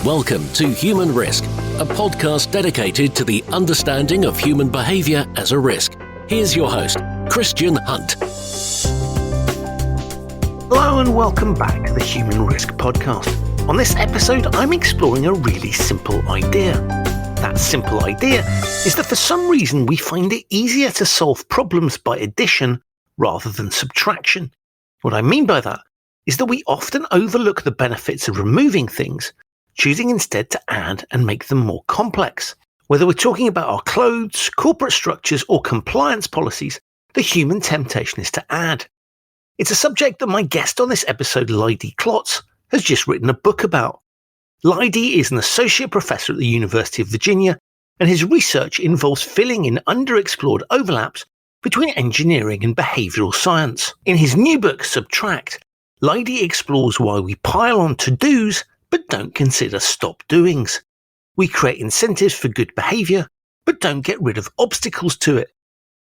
Welcome to Human Risk, a podcast dedicated to the understanding of human behaviour as a risk. Here's your host, Christian Hunt. Hello and welcome back to the Human Risk podcast. On this episode, I'm exploring a really simple idea. That simple idea is that for some reason we find it easier to solve problems by addition rather than subtraction. What I mean by that is that we often overlook the benefits of removing things, choosing instead to add and make them more complex. Whether we're talking about our clothes, corporate structures, or compliance policies, the human temptation is to add. It's a subject that my guest on this episode, Leidy Klotz, has just written a book about. Leidy is an associate professor at the University of Virginia, and his research involves filling in underexplored overlaps between engineering and behavioural science. In his new book, Subtract, Leidy explores why we pile on to-dos but don't consider stop-doings. We create incentives for good behaviour, but don't get rid of obstacles to it.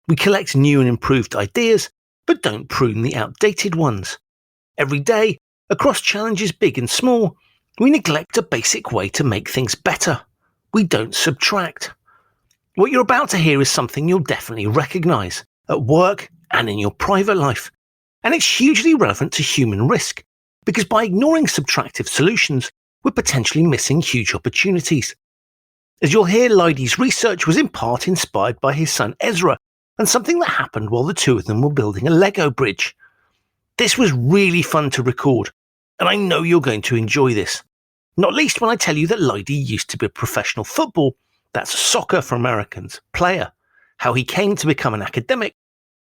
We collect new and improved ideas, but don't prune the outdated ones. Every day, across challenges big and small, we neglect a basic way to make things better. We don't subtract. What you're about to hear is something you'll definitely recognise at work and in your private life. And it's hugely relevant to human risk, because by ignoring subtractive solutions, we're potentially missing huge opportunities. As you'll hear, Leidy's research was in part inspired by his son Ezra and something that happened while the two of them were building a Lego bridge. This was really fun to record, and I know you're going to enjoy this. Not least when I tell you that Leidy used to be a professional football, that's soccer for Americans, player. How he came to become an academic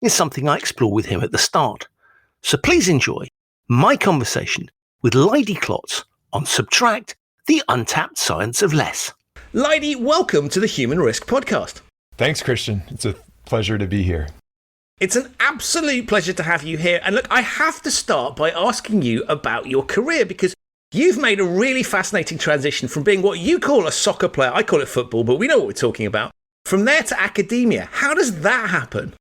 is something I explore with him at the start. So please enjoy my conversation with Leidy Klotz on Subtract, the Untapped Science of Less. Leidy, welcome to the Human Risk podcast. Thanks, Christian. It's a pleasure to be here. It's an absolute pleasure to have you here. And look, I have to start by asking you about your career, because you've made a really fascinating transition from being what you call a soccer player. I call it football, but we know what we're talking about. From there to academia. How does that happen?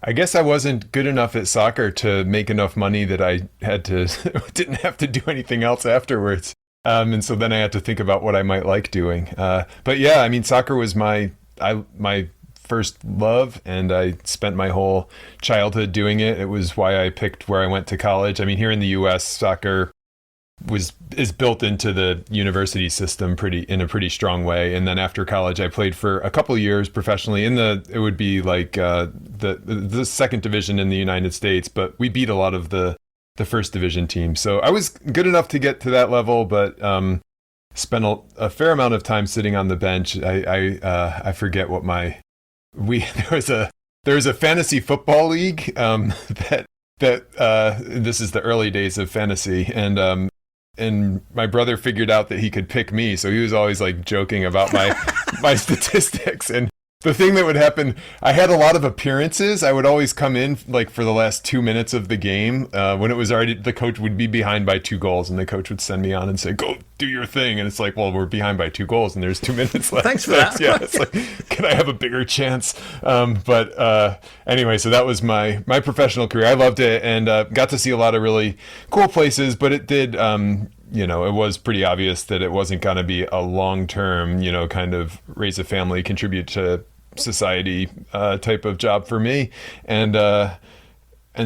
I guess I wasn't good enough at soccer to make enough money that I had to didn't have to do anything else afterwards. And so then I had to think about what I might like doing. But yeah, I mean, soccer was my first love, and I spent my whole childhood doing it. It was why I picked where I went to college. I mean, here in the US, soccer is built into the university system in a pretty strong way. And then after college, I played for a couple of years professionally it would be like the second division in the United States, but we beat a lot of the first division teams. So I was good enough to get to that level, but spent a fair amount of time sitting on the bench. I forget what there was a fantasy football league that this is the early days of fantasy, and my brother figured out that he could pick me, so he was always like joking about my statistics. And the thing that would happen, I had a lot of appearances. I would always come in like for the last 2 minutes of the game when it was already, the coach would be behind by 2 goals, and the coach would send me on and say, "Go do your thing." And it's like, well, we're behind by 2 goals and there's 2 minutes left. Thanks for that. Yeah, it's like, can I have a bigger chance? But anyway, so that was my professional career. I loved it, and got to see a lot of really cool places, but it did, it was pretty obvious that it wasn't going to be a long-term, kind of raise a family, contribute to society type of job for me. And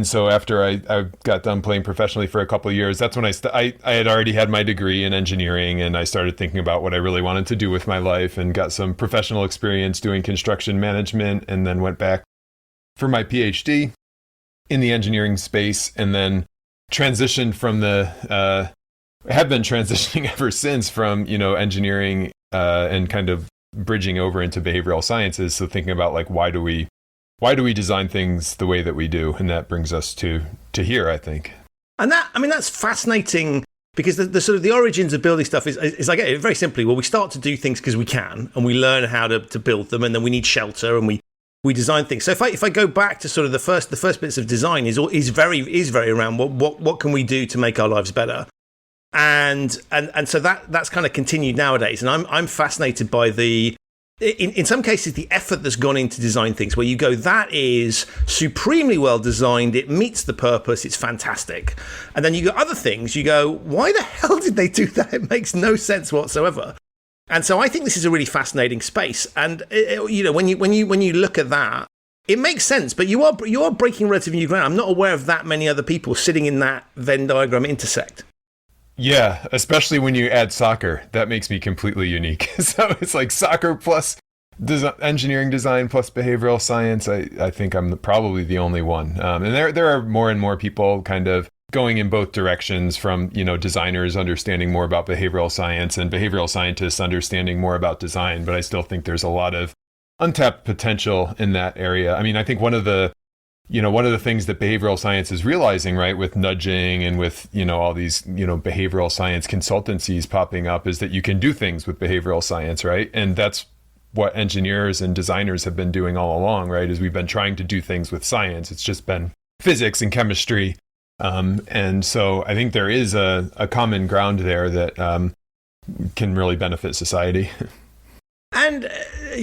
so after I got done playing professionally for a couple of years, that's when I had already had my degree in engineering, and I started thinking about what I really wanted to do with my life, and got some professional experience doing construction management, and then went back for my PhD in the engineering space, and then transitioned from have been transitioning ever since from, engineering and kind of bridging over into behavioral sciences. So thinking about like, why do we design things the way that we do? And that brings us to here, I think. And that's fascinating, because the sort of the origins of building stuff is I get it very simply. Well, we start to do things because we can, and we learn how to build them, and then we need shelter, and we design things. So if I go back to sort of the first bits of design is very around what can we do to make our lives better. And so that's kind of continued nowadays. And I'm fascinated by the in some cases, the effort that's gone into design things where you go, that is supremely well designed, it meets the purpose, it's fantastic. And then you got other things, you go, why the hell did they do that? It makes no sense whatsoever. And so I think this is a really fascinating space. And when you look at that, it makes sense, but you are breaking relatively new ground. I'm not aware of that many other people sitting in that Venn diagram intersect. Yeah, especially when you add soccer, that makes me completely unique. So it's like soccer plus engineering design plus behavioral science. I think I'm probably the only one. And there are more and more people kind of going in both directions, from, designers understanding more about behavioral science and behavioral scientists understanding more about design. But I still think there's a lot of untapped potential in that area. I mean, I think one of the things that behavioral science is realizing, right, with nudging and with, all these, behavioral science consultancies popping up, is that you can do things with behavioral science, right? And that's what engineers and designers have been doing all along, right? Is we've been trying to do things with science. It's just been physics and chemistry. And so I think there is a common ground there that can really benefit society. And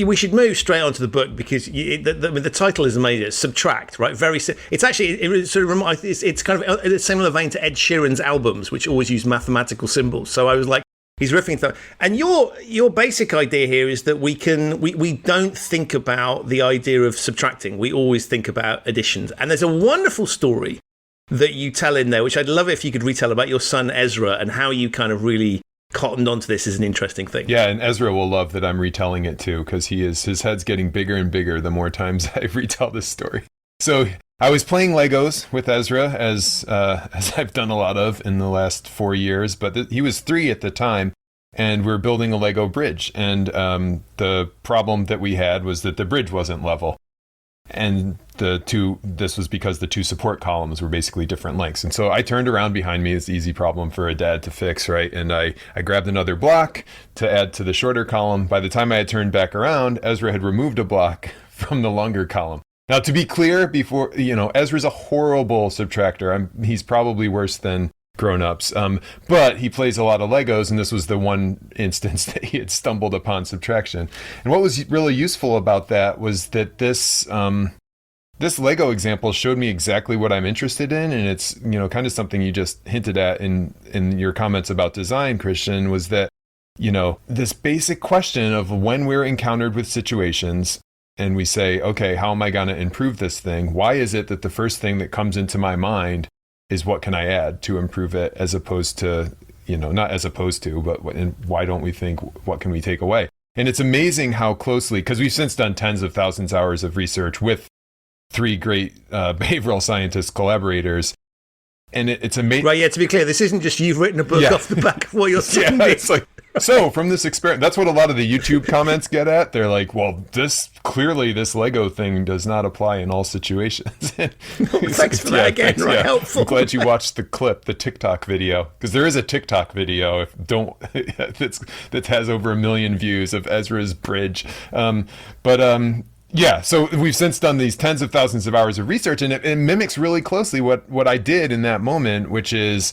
we should move straight on to the book, because the title is amazing. It's Subtract, right? It's actually, it sort of reminds, it's kind of a similar vein to Ed Sheeran's albums, which always use mathematical symbols. So I was like, he's riffing that. And your basic idea here is that we don't think about the idea of subtracting. We always think about additions. And there's a wonderful story that you tell in there, which I'd love it if you could retell, about your son Ezra and how you kind of really cottoned onto this as an interesting thing. Yeah, and Ezra will love that I'm retelling it too, because his head's getting bigger and bigger the more times I retell this story. So I was playing Legos with Ezra, as I've done a lot of in the last 4 years, but he was 3 at the time, and we're building a Lego bridge. And the problem that we had was that the bridge wasn't level. And this was because the 2 support columns were basically different lengths. And so I turned around behind me. It's an easy problem for a dad to fix, right? And I grabbed another block to add to the shorter column. By the time I had turned back around, Ezra had removed a block from the longer column. Now, to be clear, Ezra's a horrible subtractor. He's probably worse than grown-ups, but he plays a lot of Legos, and this was the one instance that he had stumbled upon subtraction. And what was really useful about that was that this Lego example showed me exactly what I'm interested in, and it's kind of something you just hinted at in your comments about design, Christian, was that this basic question of when we're encountered with situations and we say, okay, how am I going to improve this thing? Why is it that the first thing that comes into my mind is what can I add to improve it, as opposed to, not as opposed to, but why don't we think, what can we take away? And it's amazing how closely, because we've since done tens of thousands of hours of research with 3 great behavioral scientist collaborators. And it's amazing. Right, yeah, to be clear, this isn't just you've written a book off the back of what you're saying. Yeah, it's like, so from this experiment, that's what a lot of the YouTube comments get at. They're like, well, this Lego thing does not apply in all situations. Thanks for that again, right? Yeah. Helpful. I'm glad you watched the TikTok video, because there is a TikTok video that has over 1 million views of Ezra's bridge. Yeah, so we've since done these tens of thousands of hours of research, and it mimics really closely what I did in that moment, which is,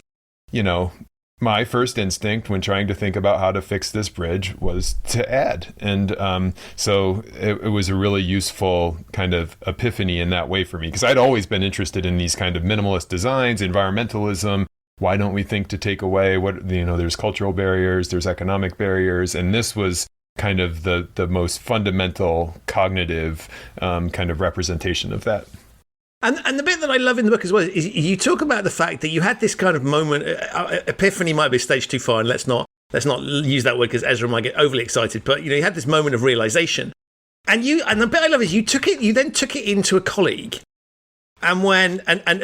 my first instinct when trying to think about how to fix this bridge was to add. And so it was a really useful kind of epiphany in that way for me, because I'd always been interested in these kind of minimalist designs, environmentalism. Why don't we think to take away there's cultural barriers, there's economic barriers, and this was kind of the most fundamental cognitive kind of representation of that. And the bit that I love in the book as well is you talk about the fact that you had this kind of moment. Epiphany might be a stage too far, and let's not use that word because Ezra might get overly excited. But you had this moment of realization, and the bit I love is you then took it into a colleague, and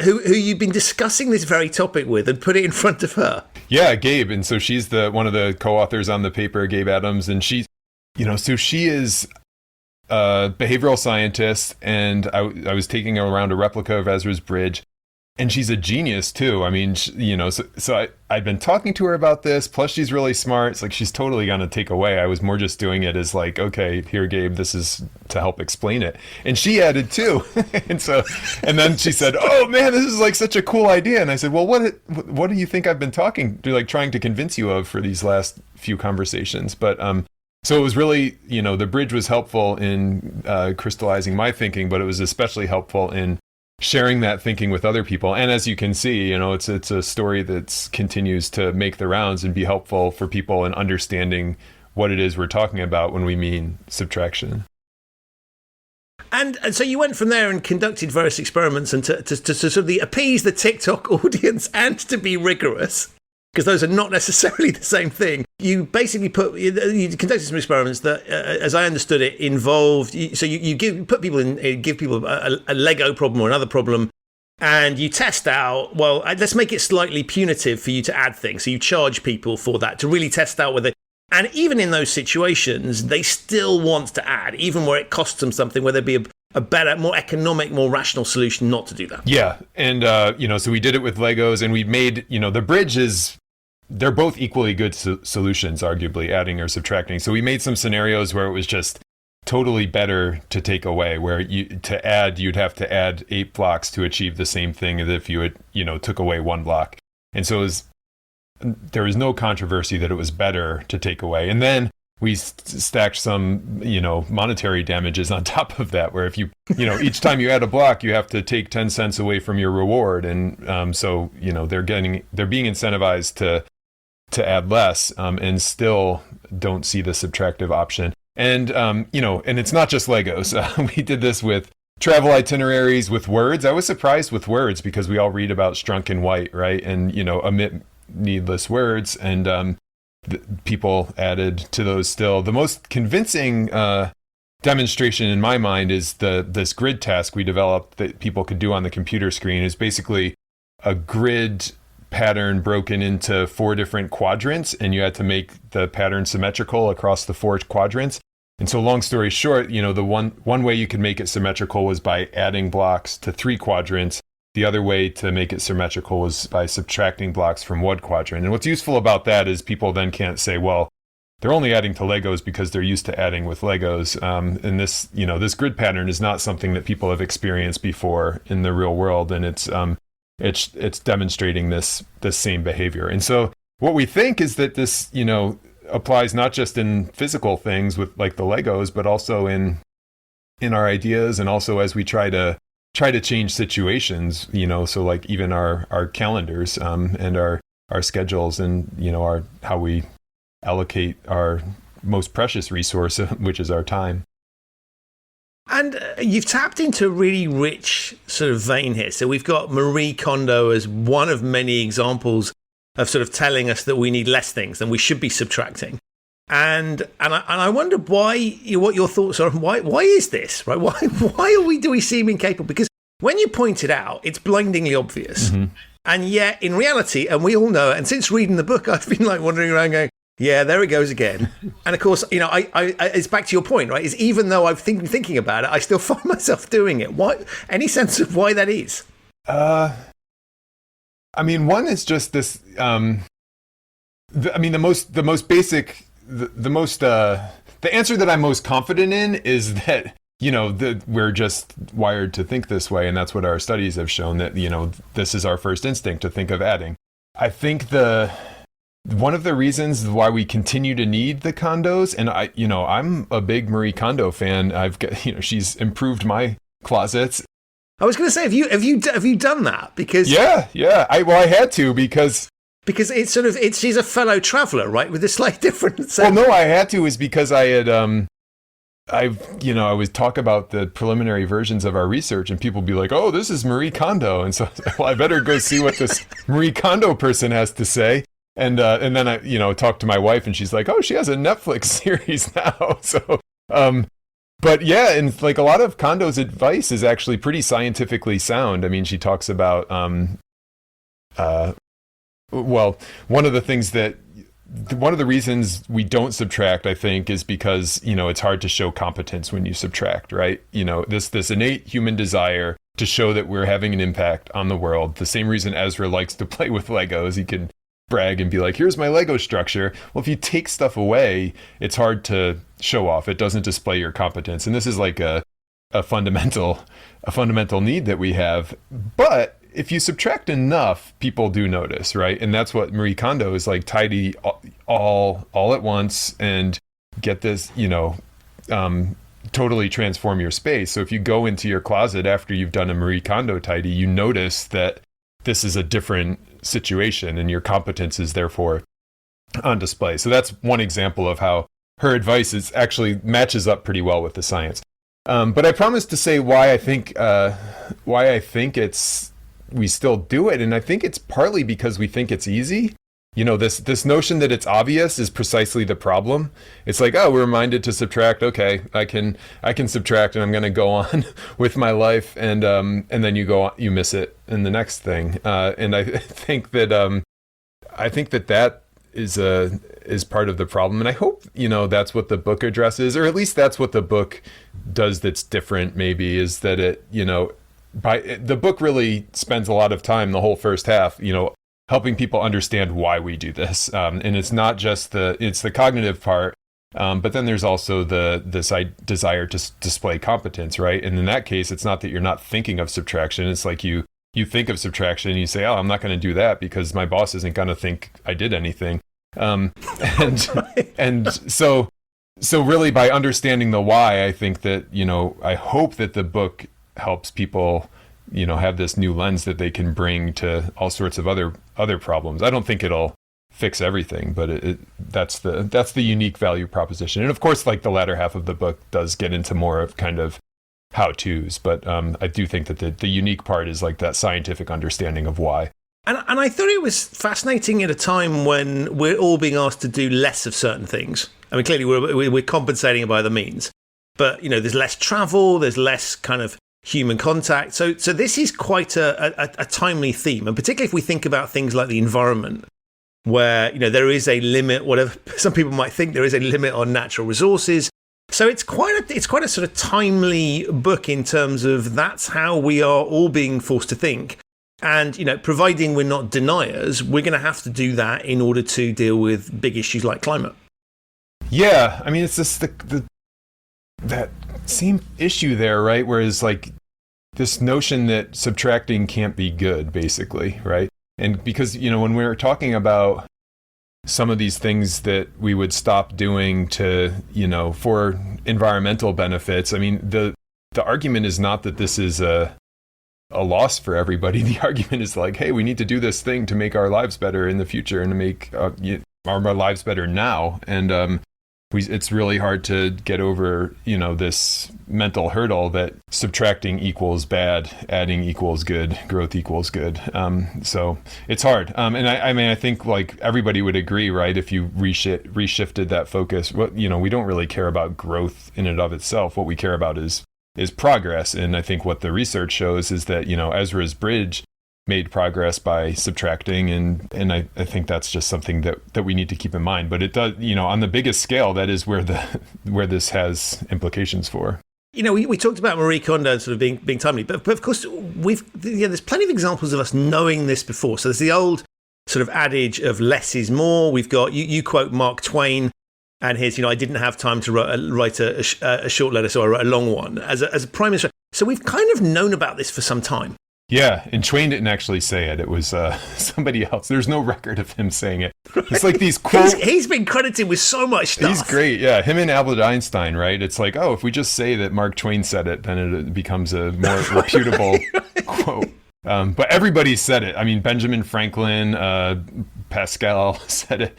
who you've been discussing this very topic with, and put it in front of her. Yeah, Gabe, and so she's one of the co-authors on the paper, Gabe Adams, and she's so she is a behavioral scientist, and I was taking her around a replica of Ezra's bridge, and she's a genius too. I mean, so I'd been talking to her about this, plus she's really smart. It's like she's totally gonna take away. I was more just doing it as like, okay, here, Gabe, this is to help explain it. And she added too. and then she said, oh man, this is like such a cool idea. And I said, well, what do you think I've been trying to convince you of for these last few conversations? But So it was really, the bridge was helpful in crystallizing my thinking, but it was especially helpful in sharing that thinking with other people. And as you can see, it's a story that continues to make the rounds and be helpful for people in understanding what it is we're talking about when we mean subtraction. And so you went from there and conducted various experiments and to sort of appease the TikTok audience and to be rigorous, because those are not necessarily the same thing. You basically you conducted some experiments that, as I understood it, involved. You give people a Lego problem or another problem, and you test out. Well, let's make it slightly punitive for you to add things. So you charge people for that to really test out whether. And even in those situations, they still want to add, even where it costs them something, where there'd be a better, more economic, more rational solution not to do that. Yeah. And, so we did it with Legos, and we made, the bridge they're both equally good solutions, arguably, adding or subtracting. So we made some scenarios where it was just totally better to take away, where you'd have to add 8 blocks to achieve the same thing as if you had, took away 1 block. And so there was no controversy that it was better to take away. And then we stacked some, monetary damages on top of that, where if each time you add a block, you have to take 10 cents away from your reward. And so, they're being incentivized to add less and still don't see the subtractive option. And, and it's not just Legos. We did this with travel itineraries, with words. I was surprised with words because we all read about strunk and white, right? And, omit needless words, and people added to those still. The most convincing demonstration in my mind is this grid task we developed that people could do on the computer screen. Is basically a grid pattern broken into 4 different quadrants, and you had to make the pattern symmetrical across the 4 quadrants. And so long story short, the one way you could make it symmetrical was by adding blocks to 3 quadrants. The other way to make it symmetrical was by subtracting blocks from 1 quadrant. And what's useful about that is people then can't say, well, they're only adding to Legos because they're used to adding with Legos. And this grid pattern is not something that people have experienced before in the real world. And it's demonstrating this same behavior. And so what we think is that this, applies not just in physical things with like the Legos, but also in our ideas, and also as we try to change situations, so like even our calendars and our schedules, and how we allocate our most precious resource, which is our time. And you've tapped into a really rich sort of vein here. So we've got Marie Kondo as one of many examples of sort of telling us that we need less things than we should be subtracting. And I wonder what your thoughts are on why is this, right? Why do we seem incapable? Because when you point it out, it's blindingly obvious. Mm-hmm. And yet in reality, and we all know it, and since reading the book, I've been like wandering around going, yeah, there it goes again. And of course, I it's back to your point, right? Is even though I've thinking about it, I still find myself doing it. Why? Any sense of why that is? One is just this. The answer that I'm most confident in is that we're just wired to think this way, and that's what our studies have shown, that this is our first instinct to think of adding. I think one of the reasons why we continue to need the condos, and I'm a big Marie Kondo fan. I've got, she's improved my closets. I was going to say, have you done that? Because yeah, I had to because she's a fellow traveler, right, with a slightly different. Well, no, I had to is because I had I would talk about the preliminary versions of our research, and people would be like, "Oh, this is Marie Kondo," and so I was like, well, I better go see what this Marie Kondo person has to say. And then I, talked to my wife, and she's like, "Oh, she has a Netflix series now." So, but yeah, and like a lot of Kondo's advice is actually pretty scientifically sound. I mean, she talks about, one of the reasons we don't subtract, I think, is because, it's hard to show competence when you subtract, right? This innate human desire to show that we're having an impact on the world. The same reason Ezra likes to play with Legos. He can brag and be like, here's my Lego structure. Well, if you take stuff away, it's hard to show off. It doesn't display your competence. And this is like a fundamental need that we have. But if you subtract enough, people do notice, right? And that's what Marie Kondo is like, tidy all at once and get this, totally transform your space. So if you go into your closet after you've done a Marie Kondo tidy, you notice that this is a different situation and your competence is therefore on display. So that's one example of how her advice is actually matches up pretty well with the science. But I promised to say why I think we still do it. And I think it's partly because we think it's easy. This notion that it's obvious is precisely the problem. It's like, oh, we're reminded to subtract. Okay, I can subtract, and I'm going to go on with my life, and then you miss it in the next thing. And I think that that is part of the problem. And I hope that's what the book addresses, or at least that's what the book does. That's different. Maybe is that the book really spends a lot of time, the whole first half, helping people understand why we do this. And it's not just it's the cognitive part, but then there's also this desire to display competence, right? And in that case, it's not that you're not thinking of subtraction. It's like you think of subtraction and you say, oh, I'm not going to do that because my boss isn't going to think I did anything. And so really by understanding the why, I think that, I hope that the book helps people have this new lens that they can bring to all sorts of other problems. I don't think it'll fix everything, but that's the unique value proposition. And of course, like the latter half of the book does get into more of kind of how-tos, but I do think that the unique part is like that scientific understanding of why. And I thought it was fascinating at a time when we're all being asked to do less of certain things. I mean, clearly we're compensating by the means, but there's less travel, there's less kind of human contact. So this is quite a timely theme, and particularly if we think about things like the environment, where there is a limit. Whatever some people might think, there is a limit on natural resources. So it's quite a sort of timely book in terms of that's how we are all being forced to think. And providing we're not deniers, we're going to have to do that in order to deal with big issues like climate. Yeah, I mean it's just that same issue there, right? Whereas like this notion that subtracting can't be good, basically, right? And because, when we're talking about some of these things that we would stop doing to, for environmental benefits, I mean, the argument is not that this is a loss for everybody. The argument is like, hey, we need to do this thing to make our lives better in the future and to make our lives better now. And it's really hard to get over, this mental hurdle that subtracting equals bad, adding equals good, growth equals good. So it's hard. And I think like everybody would agree, right? If you reshifted that focus, we don't really care about growth in and of itself. What we care about is progress. And I think what the research shows is that, Ezra's bridge made progress by subtracting, and I think that's just something that we need to keep in mind. But it does, on the biggest scale, that is where this has implications for. We talked about Marie Kondo and sort of being timely, but of course there's plenty of examples of us knowing this before. So there's the old sort of adage of less is more. We've got you quote Mark Twain, and here's I didn't have time to write a short letter, so I wrote a long one as a prime minister. So we've kind of known about this for some time. Yeah, and Twain didn't actually say it. It was somebody else. There's no record of him saying it. It's like these quotes. He's been credited with so much stuff. He's great, yeah. Him and Albert Einstein, right? It's like, oh, if we just say that Mark Twain said it, then it becomes a more reputable quote. But everybody said it. I mean, Benjamin Franklin, Pascal said it.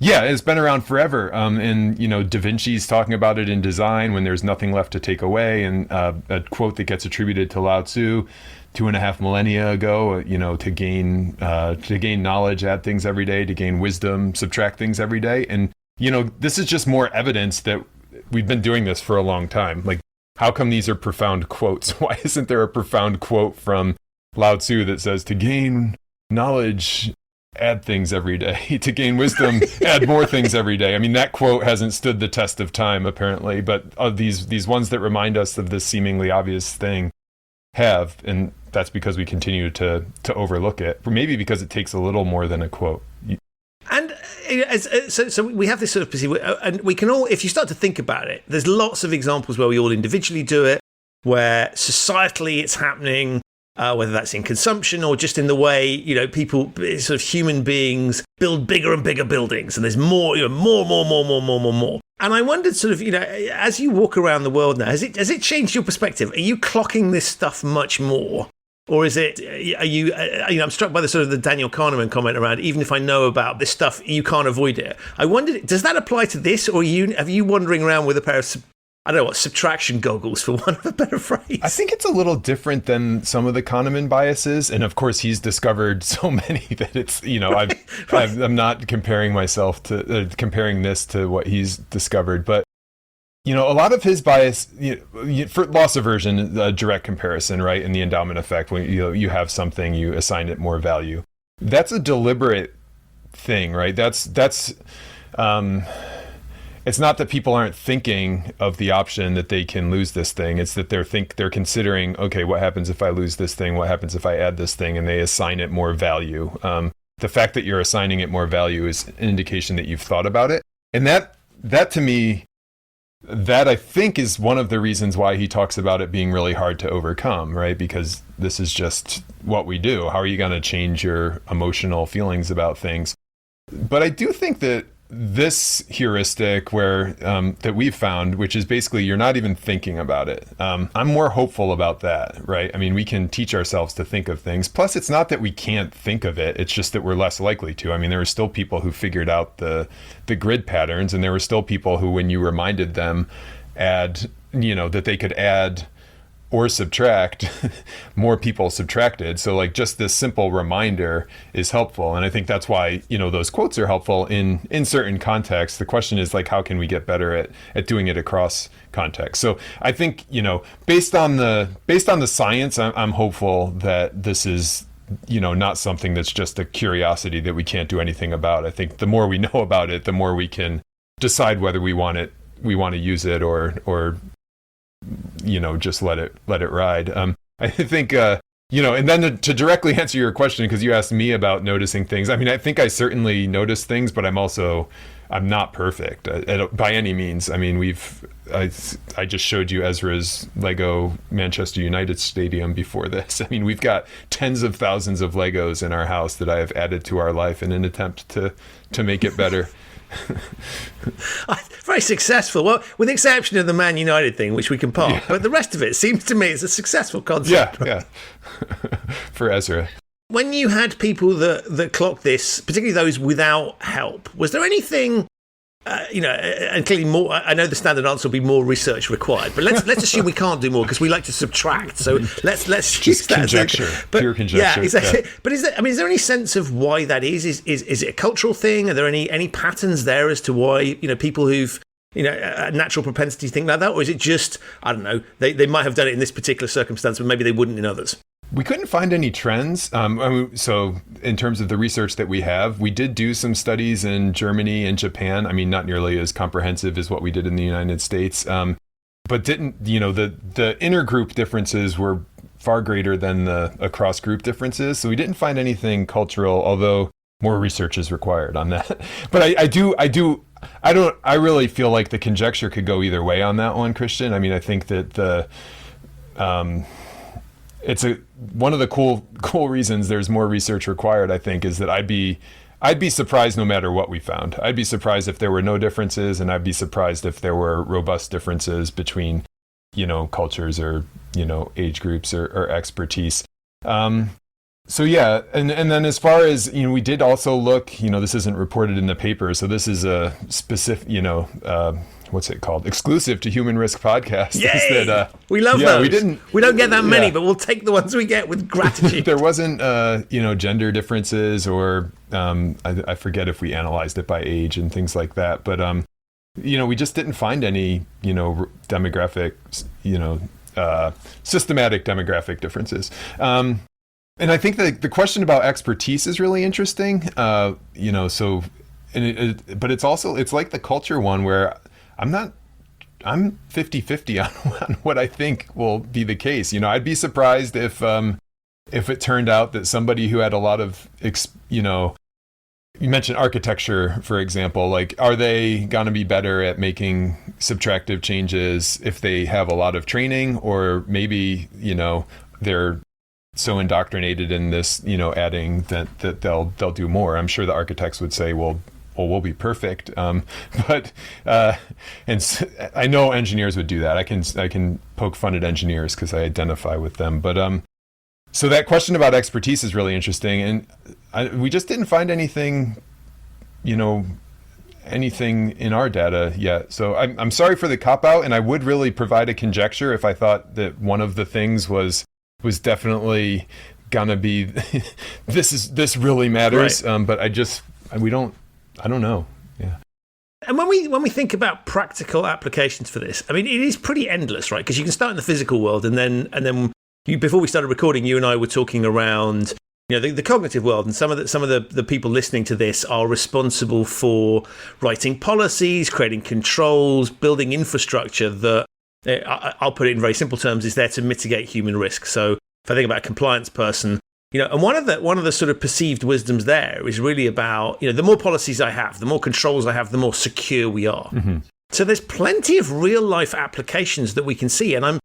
It's been around forever. And, Da Vinci's talking about it in design when there's nothing left to take away. And a quote that gets attributed to Lao Tzu 2.5 millennia ago, to gain knowledge, add things every day, to gain wisdom, subtract things every day. And, this is just more evidence that we've been doing this for a long time. Like, how come these are profound quotes? Why isn't there a profound quote from Lao Tzu that says to gain knowledge, add things every day, to gain wisdom, add more things every day? I mean, that quote hasn't stood the test of time, apparently, but these ones that remind us of this seemingly obvious thing have, and that's because we continue to overlook it, or maybe because it takes a little more than a quote. And so we have this sort of perceived, and we can all, if you start to think about it, there's lots of examples where we all individually do it, where societally it's happening. whether that's in consumption or just in the way, people, sort of human beings build bigger and bigger buildings, and there's more, more. And I wondered sort of, as you walk around the world now, has it changed your perspective? Are you clocking this stuff much more? Or is it, I'm struck by the sort of the Daniel Kahneman comment around, even if I know about this stuff, you can't avoid it. I wondered, does that apply to this? Or are you wandering around with a pair of, subtraction goggles, for want of a better phrase? I think it's a little different than some of the Kahneman biases. And of course, he's discovered so many that it's, I'm not comparing myself to, comparing this to what he's discovered. But a lot of his bias, for loss aversion, a direct comparison, right? And the endowment effect, when you have something, you assign it more value. That's a deliberate thing, right? It's not that people aren't thinking of the option that they can lose this thing. It's that they're considering, okay, what happens if I lose this thing? What happens if I add this thing? And they assign it more value. The fact that you're assigning it more value is an indication that you've thought about it. And that to me, that I think is one of the reasons why he talks about it being really hard to overcome, right? Because this is just what we do. How are you going to change your emotional feelings about things? But I do think that this heuristic where that we've found, which is basically you're not even thinking about it. I'm more hopeful about that, right? I mean, we can teach ourselves to think of things. Plus, it's not that we can't think of it. It's just that we're less likely to. I mean, there were still people who figured out the grid patterns, and there were still people who, when you reminded them, that they could add or subtract, more people subtracted. So like just this simple reminder is helpful. And I think that's why, those quotes are helpful in certain contexts. The question is like, how can we get better at doing it across contexts? So I think, based on the science, I'm hopeful that this is, not something that's just a curiosity that we can't do anything about. I think the more we know about it, the more we can decide whether we want to use it or just let it ride. I think, and then to directly answer your question, because you asked me about noticing things. I mean, I think I certainly notice things, but I'm not perfect by any means. I mean, I just showed you Ezra's Lego Manchester United Stadium before this. I mean, we've got tens of thousands of Legos in our house that I have added to our life in an attempt to make it better. Very successful. Well, with the exception of the Man United thing, which we can park, yeah. But the rest of it seems to me is a successful concept. Yeah. For Ezra. When you had people that clocked this, particularly those without help, was there anything? And clearly more. I know the standard answer will be more research required, but let's assume we can't do more because we like to subtract. So let's use that conjecture, pure conjecture. Yeah, exactly. Yeah. But is there any sense of why that is? Is it a cultural thing? Are there any patterns there as to why people who've a natural propensity to think like that, or is it just I don't know? They might have done it in this particular circumstance, but maybe they wouldn't in others. We couldn't find any trends. So in terms of the research that we have, we did do some studies in Germany and Japan. I mean, not nearly as comprehensive as what we did in the United States. But didn't, the intergroup differences were far greater than the across group differences. So we didn't find anything cultural, although more research is required on that. But I really feel like the conjecture could go either way on that one, Christian. I mean, I think that it's one of the cool reasons there's more research required, I think, is that I'd be surprised no matter what we found. I'd be surprised if there were no differences, and I'd be surprised if there were robust differences between, cultures or, age groups or expertise. So yeah, and then as far as, we did also look, this isn't reported in the paper, so this is a specific, what's it called? Exclusive to Human Risk Podcast. Yay! We love those. We don't get that many, but we'll take the ones we get with gratitude. There wasn't, gender differences or I forget if we analyzed it by age and things like that. But, we just didn't find any, demographic, systematic demographic differences. And I think the question about expertise is really interesting. But it's like the culture one where I'm 50-50 on what I think will be the case. I'd be surprised if it turned out that somebody who had a lot of, you mentioned architecture, for example, like, are they going to be better at making subtractive changes if they have a lot of training, or maybe, they're so indoctrinated in this, adding that they'll do more. I'm sure the architects would say, well, we'll be perfect. But I know engineers would do that. I can poke fun at engineers because I identify with them. But so that question about expertise is really interesting, and we just didn't find anything, anything in our data yet. So I'm sorry for the cop out, and I would really provide a conjecture if I thought that one of the things was definitely gonna be this really matters. Right. But I don't know. Yeah. And when we think about practical applications for this, I mean, it is pretty endless, right? Because you can start in the physical world, and then before we started recording, you and I were talking around, the cognitive world, and some of the people listening to this are responsible for writing policies, creating controls, building infrastructure that, I'll put it in very simple terms, is there to mitigate human risk. So if I think about a compliance person, and one of the sort of perceived wisdoms there is really about, the more policies I have, the more controls I have, the more secure we are. Mm-hmm. So there's plenty of real life applications that we can see, and I'm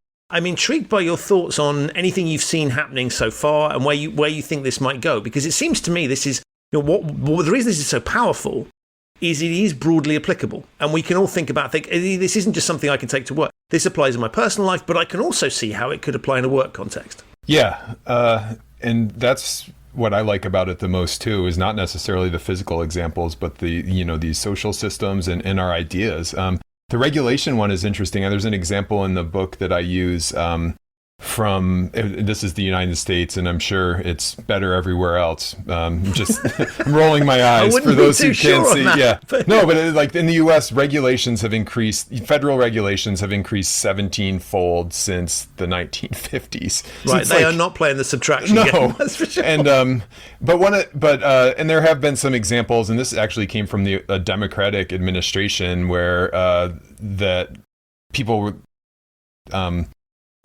intrigued by your thoughts on anything you've seen happening so far and where you think this might go, because it seems to me this is, the reason this is so powerful is it is broadly applicable, and we can all think this isn't just something I can take to work. This applies in my personal life, but I can also see how it could apply in a work context. Yeah. And that's what I like about it the most too, is not necessarily the physical examples, but these social systems and our ideas. The regulation one is interesting. There's an example in the book that I use this is the United States, and I'm sure it's better everywhere else. I'm rolling my eyes for those who can't see. Yeah, no, but like in the U.S., federal regulations have increased 17-fold since the 1950s. So right, they are not playing the subtraction game, that's for sure. And and there have been some examples, and this actually came from a Democratic administration where that people were.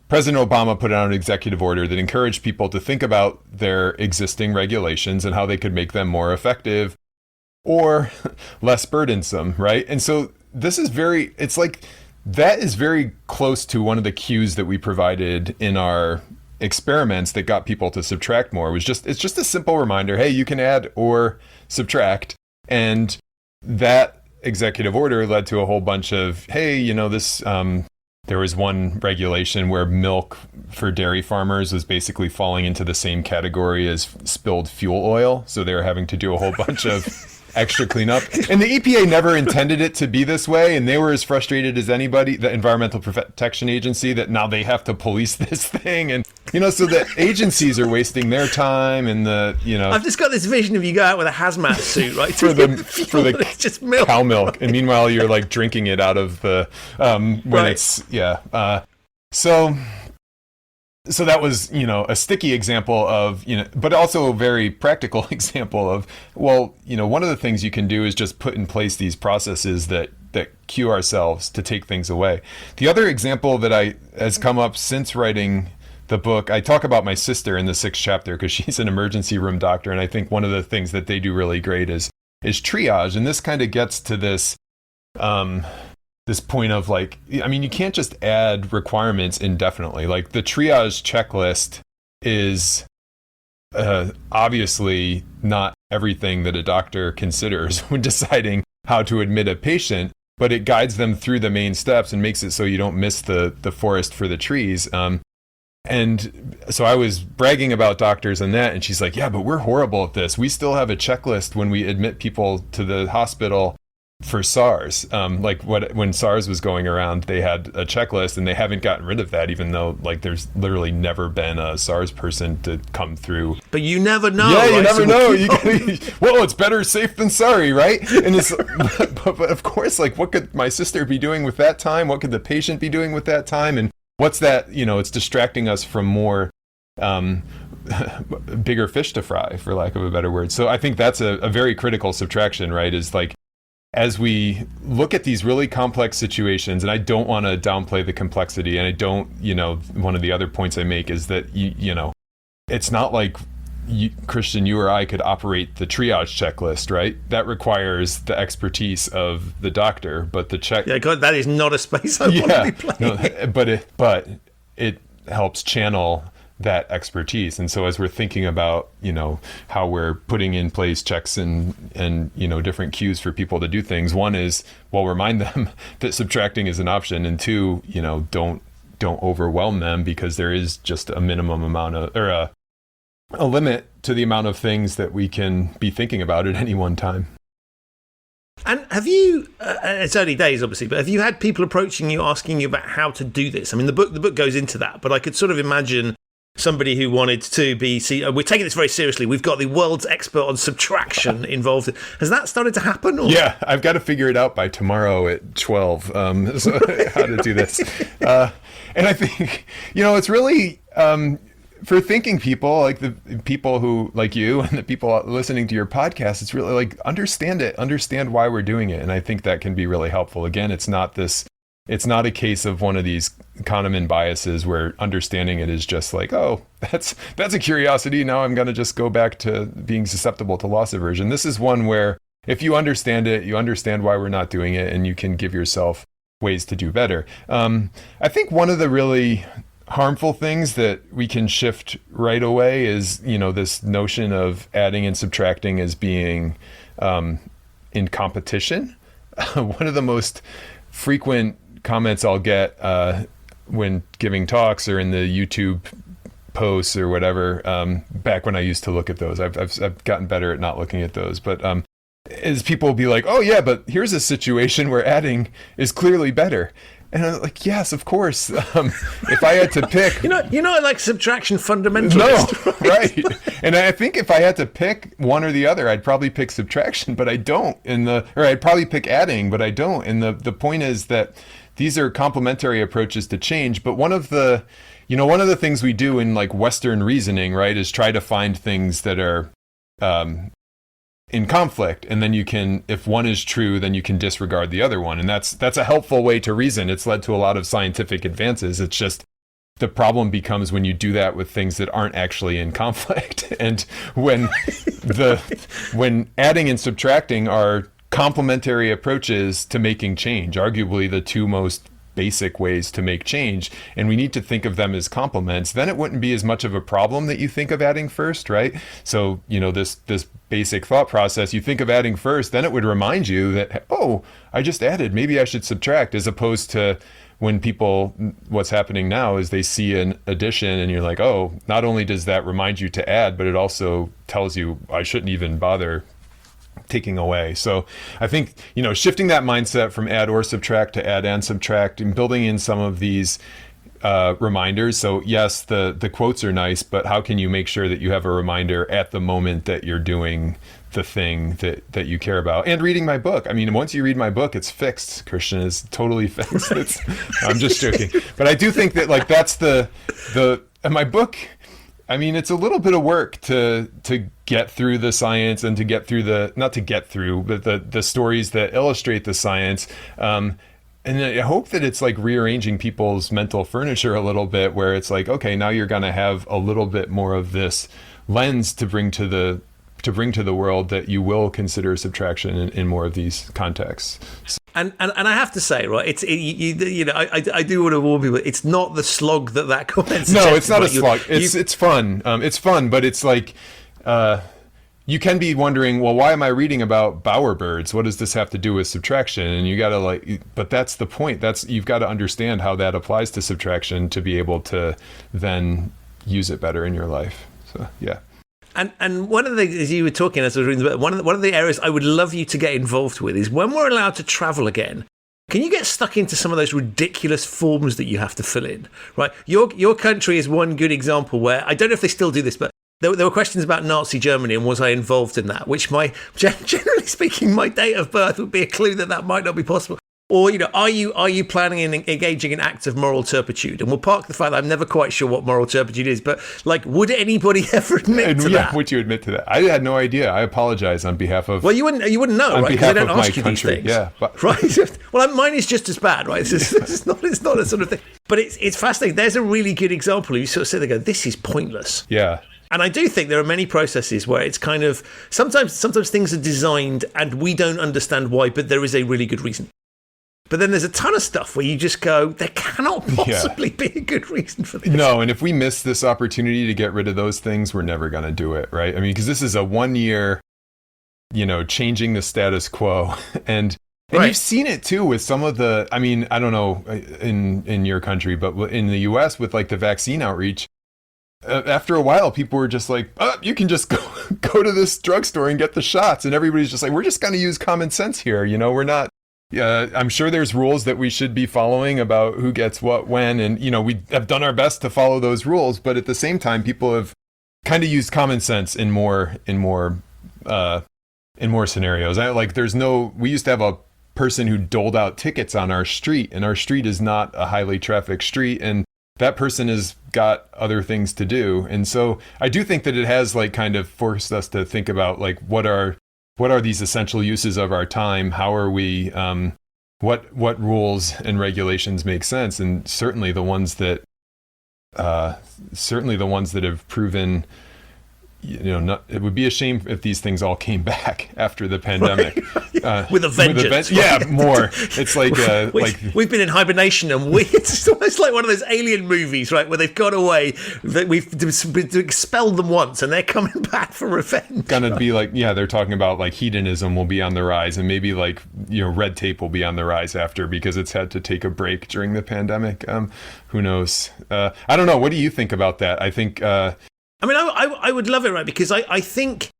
President Obama put out an executive order that encouraged people to think about their existing regulations and how they could make them more effective or less burdensome, right? And so that is very close to one of the cues that we provided in our experiments that got people to subtract more. It's just a simple reminder, hey, you can add or subtract. And that executive order led to a whole bunch of, hey, this there was one regulation where milk for dairy farmers was basically falling into the same category as spilled fuel oil. So they were having to do a whole bunch of extra cleanup. And the EPA never intended it to be this way. And they were as frustrated as anybody, the Environmental Protection Agency, that now they have to police this thing. And, so the agencies are wasting their time and I've just got this vision of you go out with a hazmat suit, right? for the it's just milk. Cow milk. And meanwhile, you're like drinking it out of the, when right. It's, yeah. So that was, a sticky example of, but also a very practical example of, well, one of the things you can do is just put in place these processes that cue ourselves to take things away. The other example that has come up since writing the book, I talk about my sister in the 6th chapter because she's an emergency room doctor. And I think one of the things that they do really great is triage. And this kind of gets to this point of you can't just add requirements indefinitely. Like the triage checklist is obviously not everything that a doctor considers when deciding how to admit a patient, but it guides them through the main steps and makes it so you don't miss the forest for the trees. And so I was bragging about doctors and that, and she's like, yeah, but we're horrible at this. We still have a checklist when we admit people to the hospital for SARS. When SARS was going around, they had a checklist, and they haven't gotten rid of that, even though there's literally never been a SARS person to come through. But you never know. Yeah, right? You never know. Well, it's better safe than sorry, right? And it's, but of course, what could my sister be doing with that time? What could the patient be doing with that time? And what's that? It's distracting us from more bigger fish to fry, for lack of a better word. So I think that's a very critical subtraction, right? Is as we look at these really complex situations, and I don't want to downplay the complexity, and I don't, one of the other points I make is that, it's not like Christian, you or I could operate the triage checklist, right? That requires the expertise of the doctor, but the check... Yeah, God, that is not a space I want to be playing. No, but it helps channel that expertise. And so as we're thinking about, how we're putting in place checks and different cues for people to do things, one is, well, remind them that subtracting is an option. And two, don't overwhelm them, because there is just a minimum amount of, or a limit to the amount of things that we can be thinking about at any one time. And have you, it's early days obviously, but have you had people approaching you, asking you about how to do this? I mean, the book goes into that, but I could sort of imagine somebody who wanted to we're taking this very seriously. We've got the world's expert on subtraction involved. Has that started to happen? Or? Yeah, I've got to figure it out by tomorrow at 12, so how to do this. And I think, it's really, for thinking people, like the people who, like you and the people listening to your podcast, it's really like, understand why we're doing it. And I think that can be really helpful. Again, it's not a case of one of these Kahneman biases where understanding it is just like, oh, that's a curiosity. Now I'm going to just go back to being susceptible to loss aversion. This is one where if you understand it, you understand why we're not doing it, and you can give yourself ways to do better. I think one of the really harmful things that we can shift right away is, this notion of adding and subtracting as being in competition. One of the most frequent comments I'll get when giving talks or in the YouTube posts or whatever, back when I used to look at those, I've gotten better at not looking at those, but is people will be like, oh yeah, but here's a situation where adding is clearly better. And I'm like, yes, of course. If I had to pick, I like subtraction fundamentalist. No, right? And I think if I had to pick one or the other, I'd probably pick subtraction, but I don't. Or I'd probably pick adding, but I don't. And the point is that these are complementary approaches to change. But one of the things we do in like Western reasoning, right, is try to find things that are in conflict, and then you can, if one is true, then you can disregard the other one, and that's a helpful way to reason. It's led to a lot of scientific advances. It's just the problem becomes when you do that with things that aren't actually in conflict, and when adding and subtracting are complementary approaches to making change, arguably the two most basic ways to make change, and we need to think of them as complements, then it wouldn't be as much of a problem that you think of adding first, right? So, this basic thought process, you think of adding first, then it would remind you that, oh, I just added, maybe I should subtract, as opposed to when people, what's happening now is they see an addition and you're like, oh, not only does that remind you to add, but it also tells you I shouldn't even bother taking away. So I think, shifting that mindset from add or subtract to add and subtract, and building in some of these reminders. So yes, the quotes are nice, but how can you make sure that you have a reminder at the moment that you're doing the thing that you care about? And reading my book. I mean, once you read my book, it's fixed. Christian, is totally fixed. I'm just joking. But I do think that like that's the my book, I mean, it's a little bit of work to get through the science and to get through the stories that illustrate the science. And I hope that it's like rearranging people's mental furniture a little bit, where it's like, okay, now you're going to have a little bit more of this lens to bring to the world, that you will consider subtraction in more of these contexts. And I have to say, right, I do want to warn people, it's not the slog that comments. No, it's not a slog. It's fun. It's fun, but it's like, you can be wondering, well, why am I reading about bowerbirds? What does this have to do with subtraction? And you got to but that's the point. You've got to understand how that applies to subtraction to be able to then use it better in your life. So, yeah. And one of the things, as you were talking, as I was reading the book, one of the areas I would love you to get involved with is when we're allowed to travel again. Can you get stuck into some of those ridiculous forms that you have to fill in? Right, your country is one good example where I don't know if they still do this, but there were questions about Nazi Germany and was I involved in that? Which generally speaking, my date of birth would be a clue that might not be possible. Or, are you planning and engaging in acts of moral turpitude? And we'll park the fact that I'm never quite sure what moral turpitude is, but would anybody ever admit to that? Would you admit to that? I had no idea. I apologize on behalf of. Well, you wouldn't know, right? Because they don't ask you these things. Yeah, right. Well, mine is just as bad, right? It's not a sort of thing. But it's fascinating. There's a really good example. You sort of sit there and go, this is pointless. Yeah. And I do think there are many processes where it's kind of sometimes things are designed and we don't understand why, but there is a really good reason. But then there's a ton of stuff where you just go, there cannot possibly be a good reason for this. No, and if we miss this opportunity to get rid of those things, we're never going to do it, right? I mean, because this is a 1 year, changing the status quo. And you've seen it too with some of the, I mean, I don't know in your country, but in the US with like the vaccine outreach, after a while, people were just like, you can just go to this drugstore and get the shots. And everybody's just like, we're just going to use common sense here. We're not, I'm sure there's rules that we should be following about who gets what, when. And, we have done our best to follow those rules. But at the same time, people have kind of used common sense in more scenarios. We used to have a person who doled out tickets on our street, and our street is not a highly trafficked street. And that person has got other things to do. And so I do think that it has like kind of forced us to think about like, what are these essential uses of our time? How are we, what rules and regulations make sense? And certainly the ones that have proven, it would be a shame if these things all came back after the pandemic with a vengeance. More. It's like we've been in hibernation, and it's almost like one of those alien movies, right, where they've gone away. That we've expelled them once, and they're coming back for revenge. Gonna be like, they're talking about like hedonism will be on the rise, and maybe like red tape will be on the rise after because it's had to take a break during the pandemic. Who knows? I don't know. What do you think about that? I think. I would love it, right? Because I think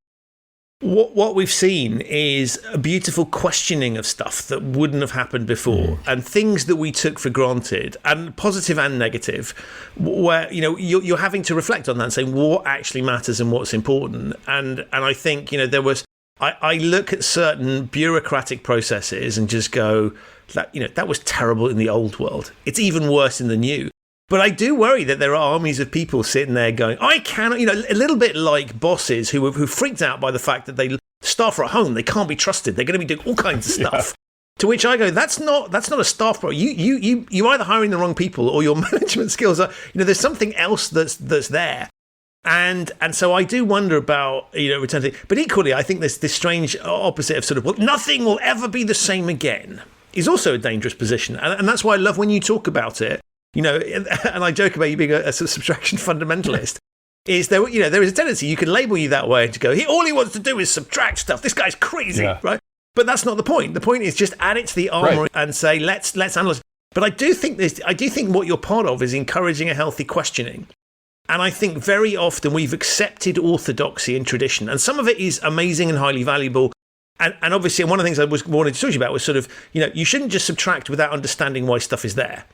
what we've seen is a beautiful questioning of stuff that wouldn't have happened before, and things that we took for granted, and positive and negative, where you're having to reflect on that and say what actually matters and what's important. And I think there was I look at certain bureaucratic processes and just go that was terrible in the old world. It's even worse in the new. But I do worry that there are armies of people sitting there going, I cannot, a little bit like bosses who freaked out by the fact that staff are at home, they can't be trusted, they're going to be doing all kinds of stuff. To which I go, that's not a staff problem. You either hiring the wrong people or your management skills are, there's something else that's there. And so I do wonder about, returning. But equally, I think there's this strange opposite of sort of, well, nothing will ever be the same again is also a dangerous position. And that's why I love when you talk about it. And I joke about you being a subtraction fundamentalist. Is there is a tendency you can label you that way to go, all he wants to do is subtract stuff. This guy's crazy, right? But that's not the point. The point is just add it to the armour and say, let's analyse. But I do think what you're part of is encouraging a healthy questioning. And I think very often we've accepted orthodoxy and tradition, and some of it is amazing and highly valuable. And obviously, one of the things I wanted to talk to you about was sort of, you shouldn't just subtract without understanding why stuff is there.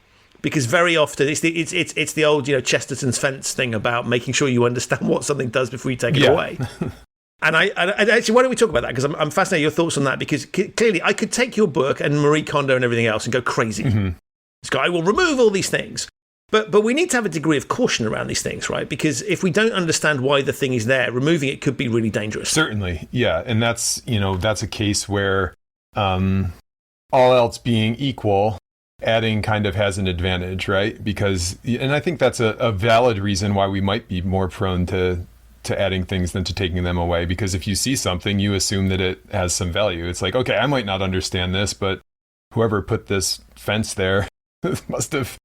Because very often it's the old Chesterton's fence thing about making sure you understand what something does before you take it away. And I actually, why don't we talk about that? Because I'm fascinated your thoughts on that. Because clearly, I could take your book and Marie Kondo and everything else and go crazy. Mm-hmm. This guy will remove all these things, but we need to have a degree of caution around these things, right? Because if we don't understand why the thing is there, removing it could be really dangerous. Certainly, yeah, and that's a case where all else being equal, adding kind of has an advantage, right? Because, and I think that's a valid reason why we might be more prone to adding things than to taking them away. Because if you see something, you assume that it has some value. It's like, okay, I might not understand this, but whoever put this fence there must have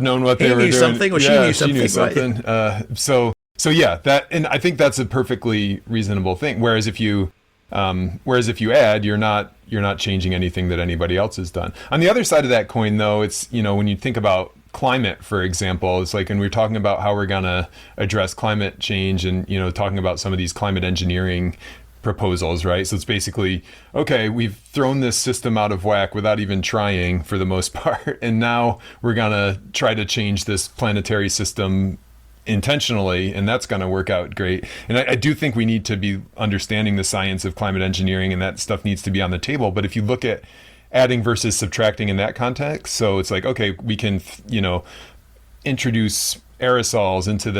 known what they were doing. Something, or she knew something. Right? So yeah, that, and I think that's a perfectly reasonable thing. Whereas if you add, you're not changing anything that anybody else has done. On the other side of that coin, though, it's, when you think about climate, for example, it's like, and we're talking about how we're going to address climate change and, talking about some of these climate engineering proposals, right? So it's basically, okay, we've thrown this system out of whack without even trying for the most part. And now we're going to try to change this planetary system intentionally, and that's going to work out great. And I do think we need to be understanding the science of climate engineering, and that stuff needs to be on the table. But if you look at adding versus subtracting in that context, so it's like, okay, we can, introduce aerosols into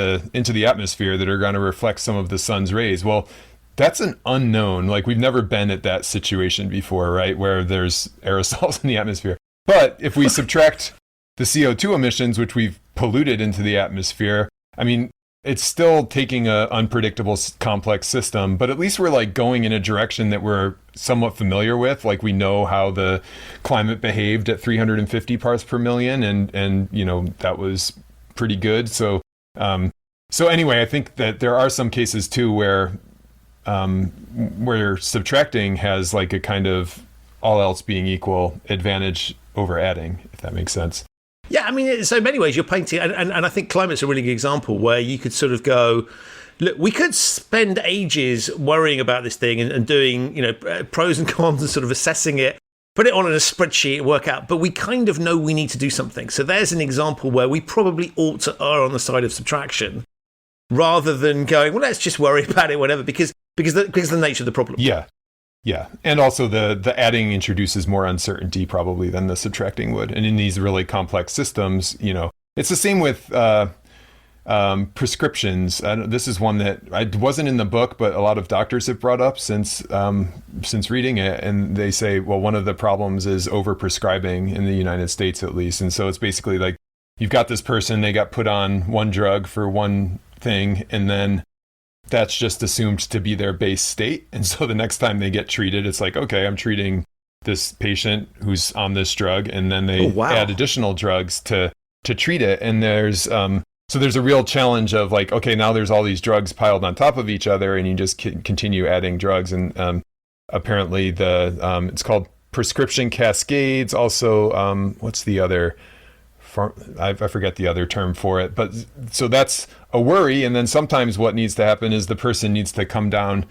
the atmosphere that are going to reflect some of the sun's rays. Well, that's an unknown. Like, we've never been at that situation before, right? Where there's aerosols in the atmosphere. But if we subtract the CO2 emissions, which we've polluted into the atmosphere, I mean, it's still taking a unpredictable complex system, but at least we're like going in a direction that we're somewhat familiar with. Like we know how the climate behaved at 350 parts per million, and that was pretty good. So anyway, I think that there are some cases too where subtracting has like a kind of all else being equal advantage over adding, if that makes sense. Yeah, I mean, so in many ways you're painting, and I think climate's a really good example where you could sort of go, look, we could spend ages worrying about this thing and doing, pros and cons and sort of assessing it, put it on in a spreadsheet, work out, but we kind of know we need to do something. So there's an example where we probably ought to err on the side of subtraction rather than going, well, let's just worry about it, whatever, because of the nature of the problem. Yeah. And also the adding introduces more uncertainty probably than the subtracting would. And in these really complex systems, it's the same with prescriptions. This is one that I wasn't in the book, but a lot of doctors have brought up since reading it. And they say, well, one of the problems is overprescribing in the United States, at least. And so it's basically like you've got this person, they got put on one drug for one thing, and then that's just assumed to be their base state. And so the next time they get treated, it's like, okay, I'm treating this patient who's on this drug, and then they add additional drugs to treat it. And there's a real challenge of like, okay, now there's all these drugs piled on top of each other, and you just continue adding drugs. And apparently it's called prescription cascades. Also, what's the other? I forget the other term for it, but so that's a worry. And then sometimes what needs to happen is the person needs to come down.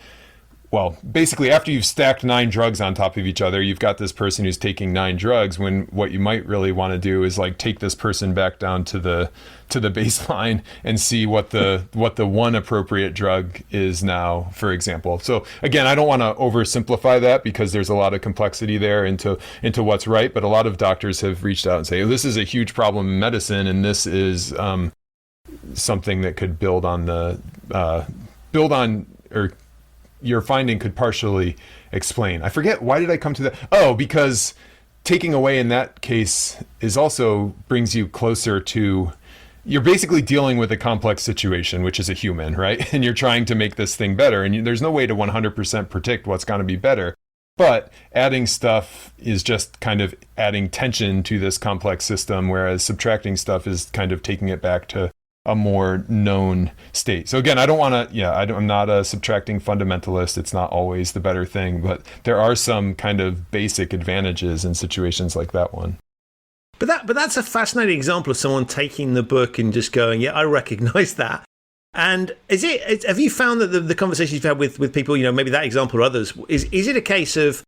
Well, basically after you've stacked 9 drugs on top of each other, you've got this person who's taking 9 drugs, when what you might really want to do is like take this person back down to the baseline and see what the one appropriate drug is now, for example. So again, I don't want to oversimplify that because there's a lot of complexity there into what's right, but a lot of doctors have reached out and say, oh, this is a huge problem in medicine, and this is something that could build on or your finding could partially explain. I forget, why did I come to that? Oh, because taking away in that case is also brings you closer to, you're basically dealing with a complex situation, which is a human, right? And you're trying to make this thing better. And there's no way to 100% predict what's going to be better. But adding stuff is just kind of adding tension to this complex system, whereas subtracting stuff is kind of taking it back to a more known state. So again, I'm not a subtracting fundamentalist. It's not always the better thing, but there are some kind of basic advantages in situations like that one. But that's a fascinating example of someone taking the book and just going, yeah, I recognize that. And have you found that the conversations you've had with people, maybe that example or others, is it a case of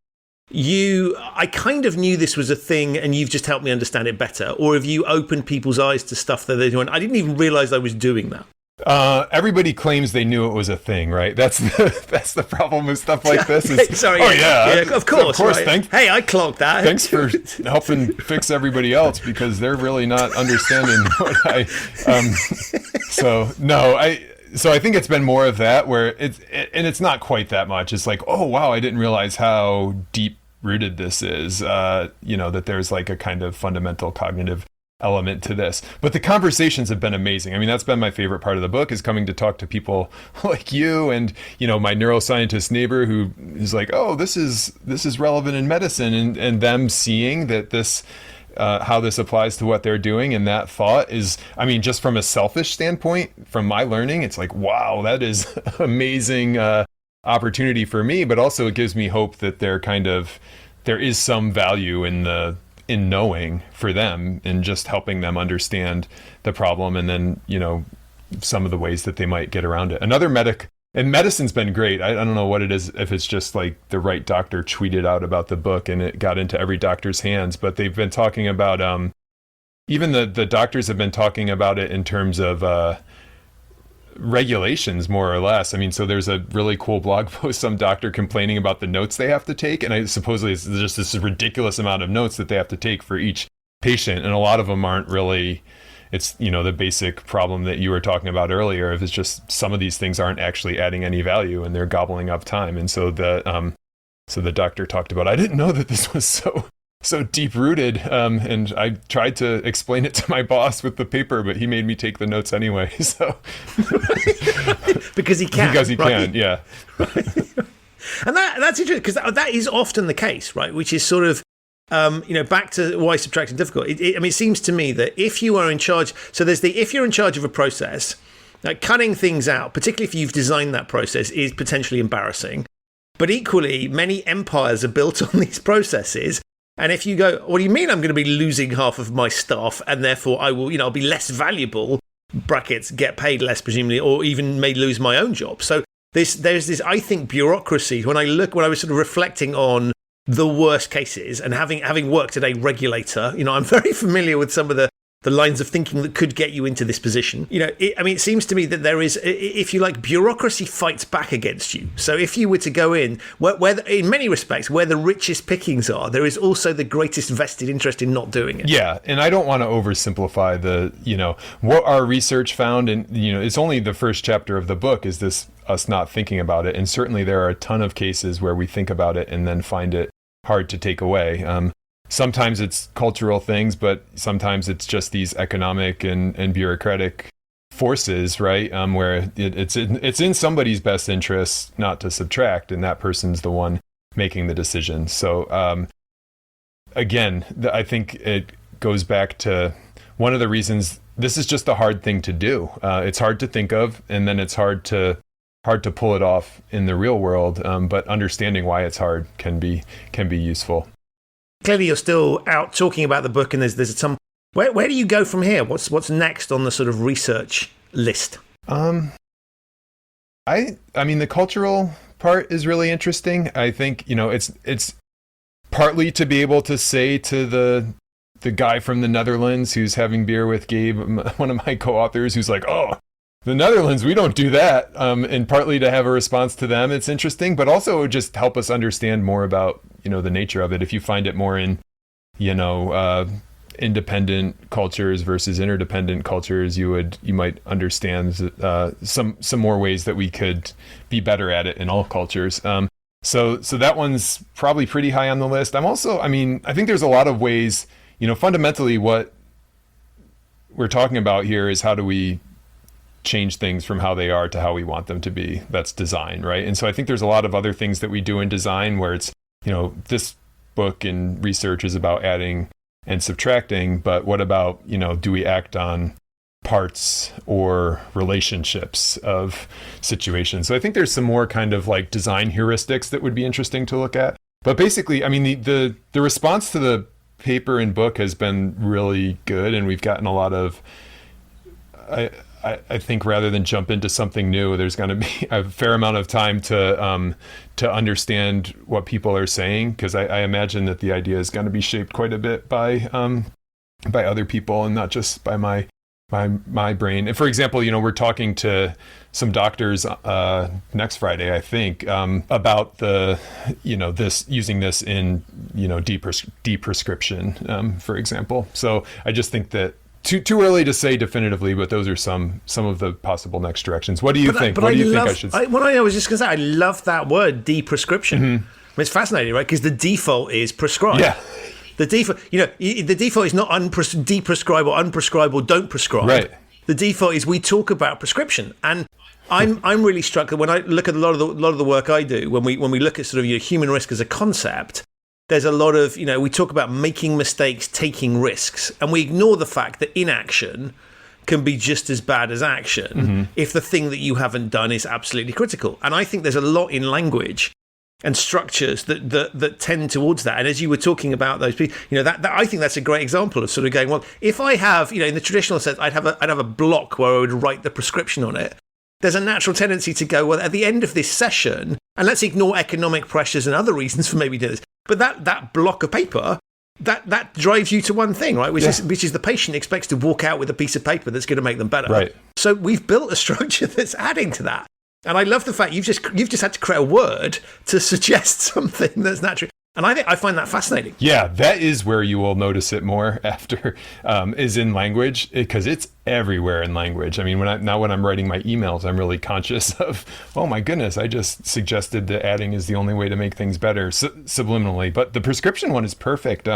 I kind of knew this was a thing and you've just helped me understand it better? Or have you opened people's eyes to stuff that they're doing? I didn't even realize I was doing that. Everybody claims they knew it was a thing, right? That's the problem with stuff like this. Sorry. Oh yeah, of course. Right? Hey, I clocked that. Thanks for helping fix everybody else, because they're really not understanding what I. So I think it's been more of that, where it's not quite that much. It's like, oh wow, I didn't realize how deep rooted this is. That there's like a kind of fundamental cognitive element to this. But the conversations have been amazing. I mean, that's been my favorite part of the book, is coming to talk to people like you and, my neuroscientist neighbor who is like, oh, this is relevant in medicine, and them seeing that this, how this applies to what they're doing. And that thought is, I mean, just from a selfish standpoint, from my learning, it's like, wow, that is amazing opportunity for me. But also it gives me hope that there is some value in knowing for them and just helping them understand the problem, and then, some of the ways that they might get around it. Another and medicine's been great. I don't know what it is, if it's just like the right doctor tweeted out about the book and it got into every doctor's hands, but they've been talking about, even the doctors have been talking about it in terms of regulations, more or less. I mean, so there's a really cool blog post, some doctor complaining about the notes they have to take, and supposedly it's just this ridiculous amount of notes that they have to take for each patient, and a lot of them aren't really, it's, the basic problem that you were talking about earlier, if it's just some of these things aren't actually adding any value and they're gobbling up time. And so the doctor talked about, I didn't know that this was so so deep rooted. And I tried to explain it to my boss with the paper, but he made me take the notes anyway. So because he can. Because he right? can, yeah. And that's interesting, because that is often the case, right? Which is sort of, back to why subtraction is difficult. It seems to me that if you are in charge, so there's if you're in charge of a process, cutting things out, particularly if you've designed that process, is potentially embarrassing. But equally, many empires are built on these processes. And if you go, what do you mean I'm going to be losing half of my staff and therefore I will, I'll be less valuable, brackets, get paid less presumably, or even may lose my own job. So there's this, I think, bureaucracy. When I was sort of reflecting on the worst cases and having worked at a regulator, I'm very familiar with some of the lines of thinking that could get you into this position. It seems to me that there is, if you like, bureaucracy fights back against you. So if you were to go in, where in many respects, where the richest pickings are, there is also the greatest vested interest in not doing it. Yeah, and I don't want to oversimplify what our research found, and it's only the first chapter of the book is this us not thinking about it, and certainly there are a ton of cases where we think about it and then find it hard to take away. Sometimes it's cultural things, but sometimes it's just these economic and bureaucratic forces, right? Where it's in somebody's best interest not to subtract, and that person's the one making the decision. So again, I think it goes back to one of the reasons this is just a hard thing to do. It's hard to think of, and then it's hard to pull it off in the real world. But understanding why it's hard can be useful. Clearly, you're still out talking about the book, and there's some. Where do you go from here? What's next on the sort of research list? I mean, the cultural part is really interesting. I think it's partly to be able to say to the guy from the Netherlands who's having beer with Gabe, one of my co-authors, who's like, oh, the Netherlands, we don't do that. And partly to have a response to them, it's interesting, but also it would just help us understand more about, the nature of it. If you find it more in, independent cultures versus interdependent cultures, you might understand some more ways that we could be better at it in all cultures. So that one's probably pretty high on the list. I think there's a lot of ways, fundamentally what we're talking about here is how do we change things from how they are to how we want them to be. That's design, right? And so I think there's a lot of other things that we do in design where it's, this book and research is about adding and subtracting, but what about, do we act on parts or relationships of situations? So I think there's some more kind of like design heuristics that would be interesting to look at. But basically, I mean, the response to the paper and book has been really good, and we've gotten a lot of, I think rather than jump into something new, there's going to be a fair amount of time to understand what people are saying, because I imagine that the idea is going to be shaped quite a bit by other people and not just by my brain. And for example, we're talking to some doctors next Friday, I think, about using this in deprescription, for example. So I just think that. Too early to say definitively, but those are some of the possible next directions. What do you think? What do you think I should say? I was just going to say, I love that word, deprescription. Mm-hmm. I mean, it's fascinating, right? Because the default is prescribe. Yeah. The default, the default is not deprescribe or unprescribe or don't prescribe. Right. The default is we talk about prescription, and I'm really struck that when I look at a lot of the work I do, when we look at sort of human risk as a concept. There's a lot of, we talk about making mistakes, taking risks, and we ignore the fact that inaction can be just as bad as action if the thing that you haven't done is absolutely critical. And I think there's a lot in language and structures that tend towards that. And as you were talking about those people, that I think that's a great example of sort of going, well, if I have, in the traditional sense, I'd have a block where I would write the prescription on it. There's a natural tendency to go, well, at the end of this session, and let's ignore economic pressures and other reasons for maybe doing this, but that block of paper, that drives you to one thing, right? Which is the patient expects to walk out with a piece of paper that's going to make them better. Right. So we've built a structure that's adding to that. And I love the fact you've just had to create a word to suggest something that's natural. And I find that fascinating. Yeah, that is where you will notice it more after, is in language, because it's everywhere in language. I mean, when I'm writing my emails, I'm really conscious of, oh my goodness, I just suggested that adding is the only way to make things better subliminally. But the prescription one is perfect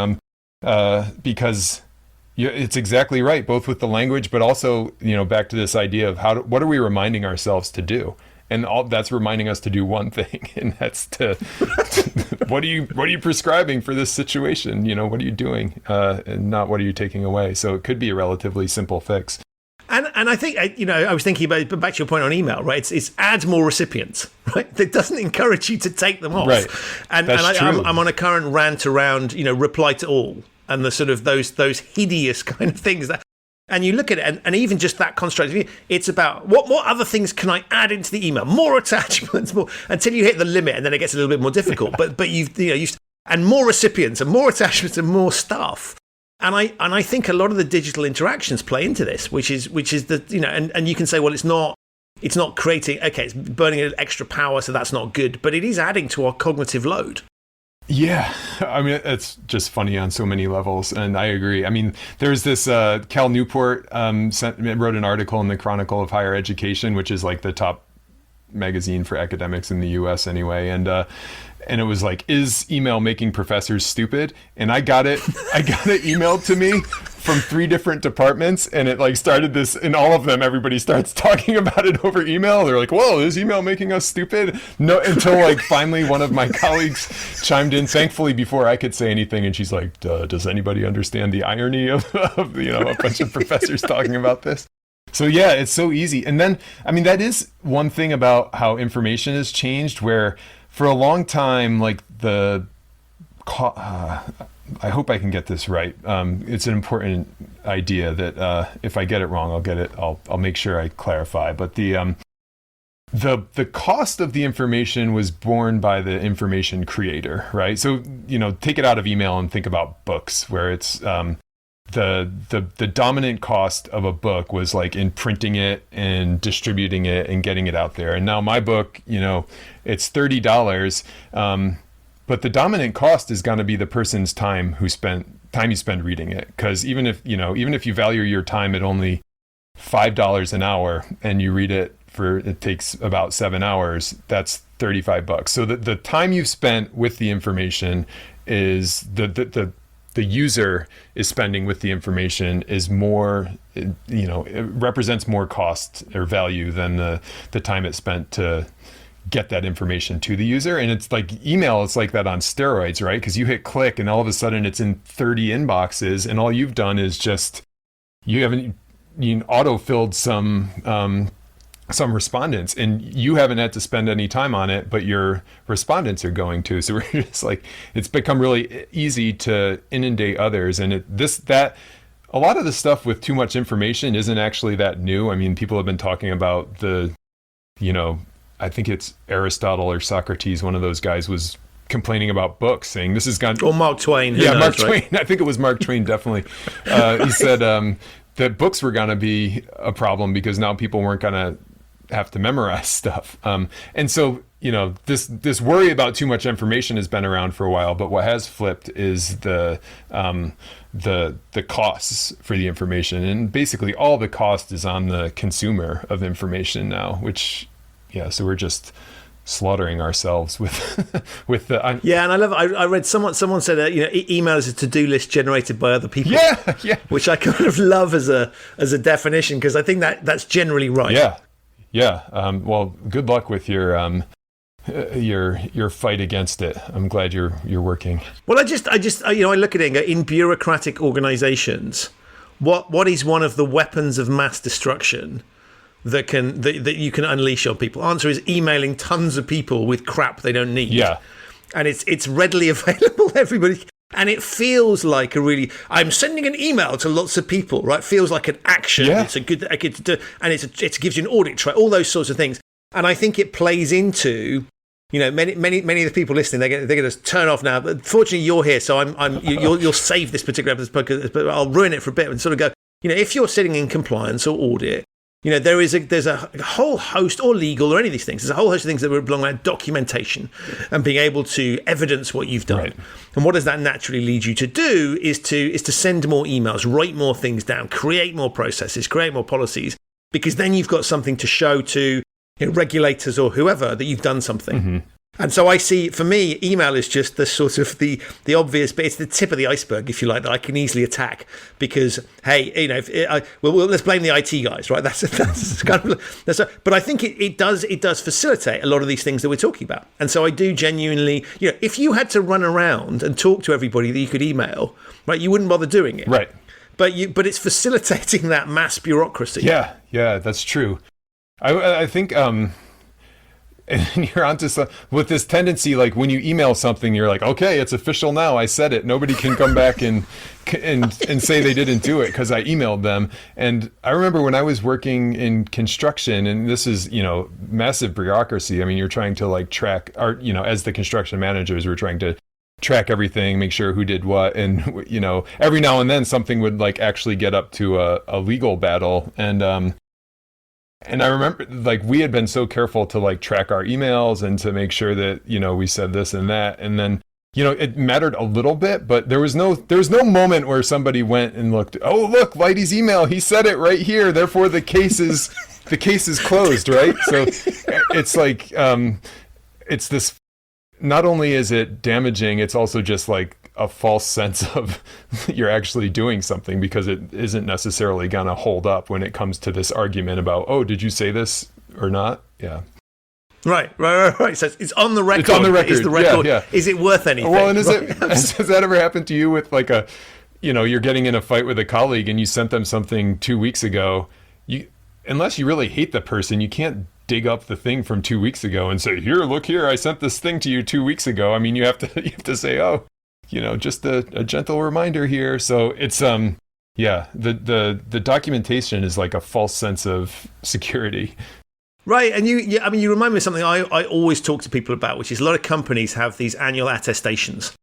because it's exactly right, both with the language, but also, back to this idea of what are we reminding ourselves to do? And all that's reminding us to do one thing, and that's to what are you prescribing for this situation? What are you doing, and not what are you taking away? So it could be a relatively simple fix. And I think I was thinking about, but back to your point on email, right? It's add more recipients, right? It doesn't encourage you to take them off. Right. And I'm on a current rant around reply to all and the sort of those hideous kind of things that. And you look at it, and even just that construct, it's about what other things can I add into the email? More attachments, more until you hit the limit, and then it gets a little bit more difficult. But you've and more recipients and more attachments and more stuff. And I think a lot of the digital interactions play into this, which is the and you can say, well, it's not creating, okay, it's burning extra power, so that's not good, but it is adding to our cognitive load. Yeah, I mean, it's just funny on so many levels, and I agree. I mean, there's this Cal Newport wrote an article in the Chronicle of Higher Education, which is like the top magazine for academics in the U.S. anyway, and it was like, is email making professors stupid? And I got it emailed to me from 3 different departments, and it like started this, in all of them, everybody starts talking about it over email. They're like, whoa, is email making us stupid? No, until like finally one of my colleagues chimed in, thankfully before I could say anything, and she's like, does anybody understand the irony of a bunch of professors talking about this? So yeah, it's so easy. And then, I mean, that is one thing about how information has changed, where for a long time, like I hope I can get this right. It's an important idea that if I get it wrong, I'll make sure I clarify. But the cost of the information was borne by the information creator, right? So, take it out of email and think about books, where it's the dominant cost of a book was like in printing it and distributing it and getting it out there. And now my book, it's $30. But the dominant cost is going to be the person's time you spend reading it. Because even if you value your time at only $5 an hour and you read it it takes about 7 hours, that's $35. So the time you've spent with the information is the user is spending with the information is more, it represents more cost or value than the time it spent to get that information to the user. And it's like email, it's like that on steroids, right? Because you hit click and all of a sudden it's in 30 inboxes, and all you've done is just you auto-filled some respondents, and you haven't had to spend any time on it, but your respondents are going to. So we're just like, it's become really easy to inundate others. And a lot of the stuff with too much information isn't actually that new. I mean, people have been talking about I think it's Aristotle or Socrates, one of those guys, was complaining about books, saying this has gone... Or Mark Twain. Yeah, Mark Twain. I think it was Mark Twain, definitely. He said that books were going to be a problem because now people weren't going to have to memorize stuff. And so, this worry about too much information has been around for a while, but what has flipped is the costs for the information. And basically all the cost is on the consumer of information now, which... Yeah, so we're just slaughtering ourselves with the. Yeah, and I read someone said email is a to-do list generated by other people. Yeah. Which I kind of love as a definition, because I think that's generally right. Yeah. Well, good luck with your fight against it. I'm glad you're working. Well, I look at it and go, in bureaucratic organizations, what is one of the weapons of mass destruction that you can unleash on people? Answer is emailing tons of people with crap they don't need. Yeah. And it's readily available to everybody. And it feels like I'm sending an email to lots of people, right? Feels like an action. Yeah. It's a good, and it gives you an audit trail, all those sorts of things. And I think it plays into, many of the people listening, they're going to turn off now. But fortunately, you're here, so you'll save this particular episode, but I'll ruin it for a bit and sort of go, if you're sitting in compliance or audit, there's a whole host, or legal, or any of these things. There's a whole host of things that would belong around documentation and being able to evidence what you've done. Right. And what does that naturally lead you to do is to send more emails, write more things down, create more processes, create more policies, because then you've got something to show to regulators or whoever that you've done something. Mm-hmm. And so I see, for me, email is just the sort of the obvious, but it's the tip of the iceberg, if you like, that I can easily attack because, hey, let's blame the IT guys, right? That's kind of, but I think it does facilitate a lot of these things that we're talking about. And so I do genuinely, if you had to run around and talk to everybody that you could email, right, you wouldn't bother doing it. Right. But it's facilitating that mass bureaucracy. Yeah, that's true. I think, and you're onto with this tendency, like when you email something, you're like, okay, it's official now. I said it. Nobody can come back and say they didn't do it because I emailed them. And I remember when I was working in construction, and this is, massive bureaucracy. I mean, you're trying to like track, as the construction managers, we're trying to track everything, make sure who did what. And, every now and then something would like actually get up to a legal battle. And I remember, like, we had been so careful to, like, track our emails and to make sure that, we said this and that. And then, it mattered a little bit, but there was no moment where somebody went and looked, oh, look, Leidy's email, he said it right here. Therefore, the case is closed, right? So it's like, it's this, not only is it damaging, it's also just like a false sense of you're actually doing something because it isn't necessarily going to hold up when it comes to this argument about, oh, did you say this or not? Yeah. Right. So it's on the record. It's on the record. Is the record, yeah. Is it worth anything? Well, and has that ever happened to you with like you're getting in a fight with a colleague and you sent them something 2 weeks ago, unless you really hate the person, you can't dig up the thing from 2 weeks ago and say, here, look here, I sent this thing to you 2 weeks ago. I mean, you have to say, oh, just a gentle reminder here. So it's, the documentation is like a false sense of security. Right. And you remind me of something I always talk to people about, which is a lot of companies have these annual attestations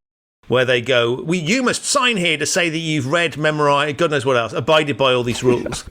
where they go, you must sign here to say that you've read, memorized, God knows what else, abided by all these rules.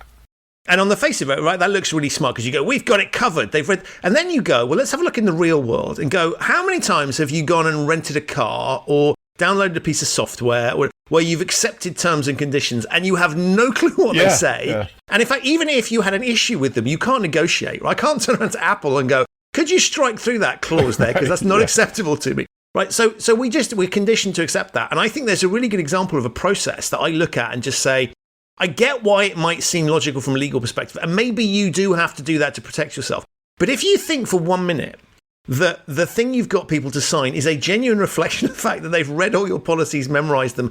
And on the face of it, right, that looks really smart because you go, we've got it covered. They've read. And then you go, well, let's have a look in the real world and go, how many times have you gone and rented a car or downloaded a piece of software where you've accepted terms and conditions and you have no clue what they say? Yeah. And in fact, even if you had an issue with them, you can't negotiate. Right? I can't turn around to Apple and go, could you strike through that clause there? Because that's not acceptable to me. Right. So we're conditioned to accept that. And I think there's a really good example of a process that I look at and just say, I get why it might seem logical from a legal perspective. And maybe you do have to do that to protect yourself. But if you think for 1 minute that the thing you've got people to sign is a genuine reflection of the fact that they've read all your policies, memorized them,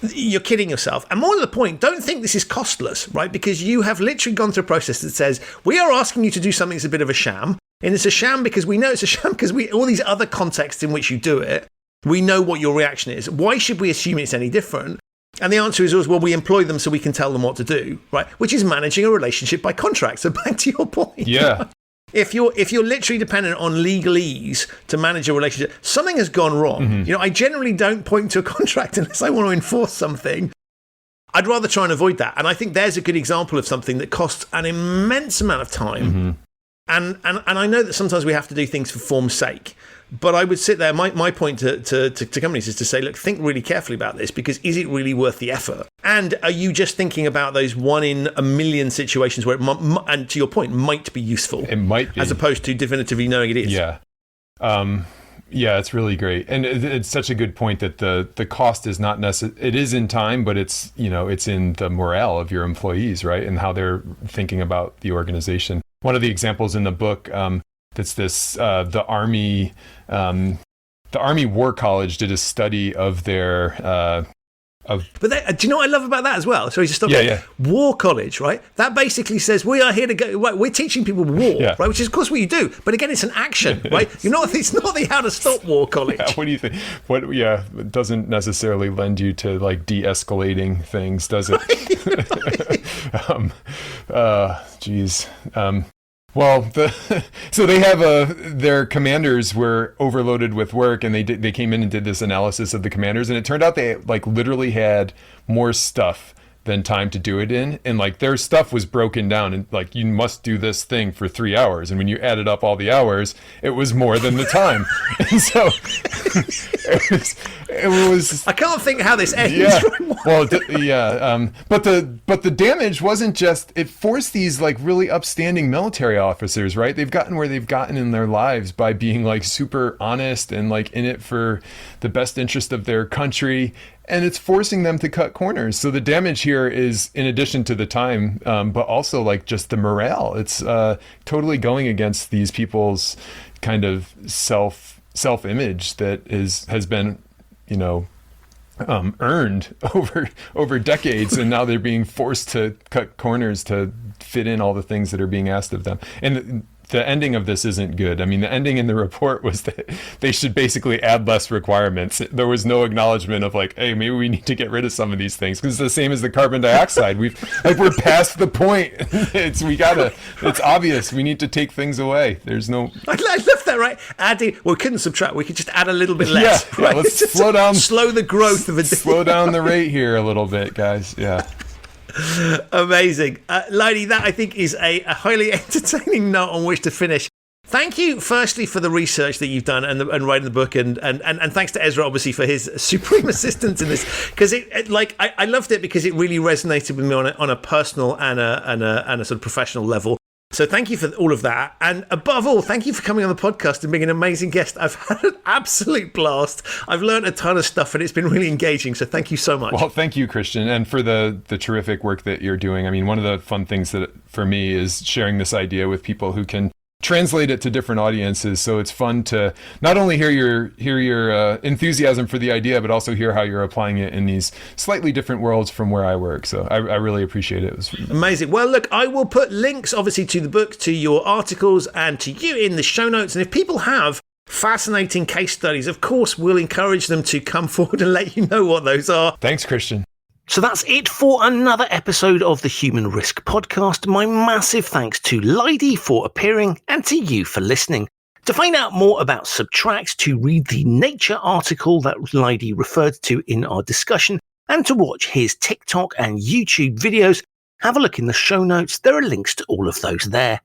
you're kidding yourself. And more to the point, don't think this is costless, right? Because you have literally gone through a process that says, we are asking you to do something that's a bit of a sham. And it's a sham because we know it's a sham because all these other contexts in which you do it, we know what your reaction is. Why should we assume it's any different? And the answer is always, well, we employ them so we can tell them what to do, right? Which is managing a relationship by contract. So back to your point. Yeah. If you're literally dependent on legalese to manage a relationship, something has gone wrong. Mm-hmm. I generally don't point to a contract unless I want to enforce something. I'd rather try and avoid that. And I think there's a good example of something that costs an immense amount of time. Mm-hmm. And I know that sometimes we have to do things for form's sake. But I would sit there, my point to companies is to say, look, think really carefully about this, because is it really worth the effort? And are you just thinking about those 1 in a million situations where it and to your point, might be useful? It might be. As opposed to definitively knowing it is. Yeah. Yeah, it's really great. And it's such a good point that the cost is not necessary. It is in time, but it's in the morale of your employees, right? And how they're thinking about the organization. One of the examples in the book, that's this, the Army War College did a study of their, But do you know what I love about that as well? Sorry to stop you. Yeah. War College, right? That basically says we are here to go. Right, we're teaching people war, right? Which is of course what you do. But again, it's an action, right? It's not the how to stop war college. Yeah, what do you think? It doesn't necessarily lend you to like de-escalating things, does it? Geez. Well, so they have their commanders were overloaded with work, and they came in and did this analysis of the commanders, and it turned out they like literally had more stuff than time to do it in. And like their stuff was broken down and like, you must do this thing for 3 hours. And when you added up all the hours, it was more than the time. And so it was, I can't think how this ends. yeah. Well, but the damage wasn't just, it forced these like really upstanding military officers, right? They've gotten where they've gotten in their lives by being like super honest and like in it for the best interest of their country. And it's forcing them to cut corners. So the damage here is in addition to the time, but also like just the morale. It's totally going against these people's kind of self-image that has been, earned over decades, and now they're being forced to cut corners to fit in all the things that are being asked of them. And the ending of this isn't good. I mean, the ending in the report was that they should basically add less requirements. There was no acknowledgement of like, hey, maybe we need to get rid of some of these things, because it's the same as the carbon dioxide. We're past the point. It's obvious. We need to take things away. There's no. I love that, right? We couldn't subtract. We could just add a little bit less. Yeah, right? Let's slow down. Slow the growth of a. Slow down the rate here a little bit, guys. Yeah. Amazing. Leidy, that I think is a highly entertaining note on which to finish. Thank you, firstly, for the research that you've done and writing the book, and thanks to Ezra, obviously, for his supreme assistance in this. Because I loved it because it really resonated with me on a personal and a sort of professional level. So thank you for all of that. And above all, thank you for coming on the podcast and being an amazing guest. I've had an absolute blast. I've learned a ton of stuff and it's been really engaging. So thank you so much. Well, thank you, Christian. And for the terrific work that you're doing. I mean, one of the fun things that for me is sharing this idea with people who can translate it to different audiences. So it's fun to not only hear your enthusiasm for the idea, but also hear how you're applying it in these slightly different worlds from where I work. So I really appreciate it. It was amazing. Well, look, I will put links obviously to the book, to your articles, and to you in the show notes. And if people have fascinating case studies, of course, we'll encourage them to come forward and let you know what those are. Thanks, Christian. So that's it for another episode of the Human Risk Podcast. My massive thanks to Leidy for appearing and to you for listening. To find out more about Subtract, to read the Nature article that Leidy referred to in our discussion, and to watch his TikTok and YouTube videos, have a look in the show notes. There are links to all of those there.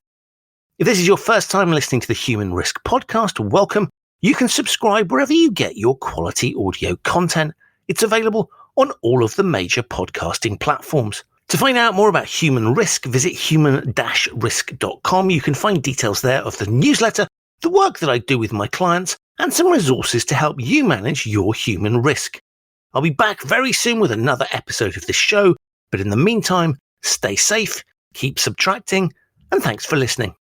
If this is your first time listening to the Human Risk Podcast, welcome. You can subscribe wherever you get your quality audio content. It's available on all of the major podcasting platforms. To find out more about human risk, visit human-risk.com. You can find details there of the newsletter, the work that I do with my clients, and some resources to help you manage your human risk. I'll be back very soon with another episode of this show, but in the meantime, stay safe, keep subtracting, and thanks for listening.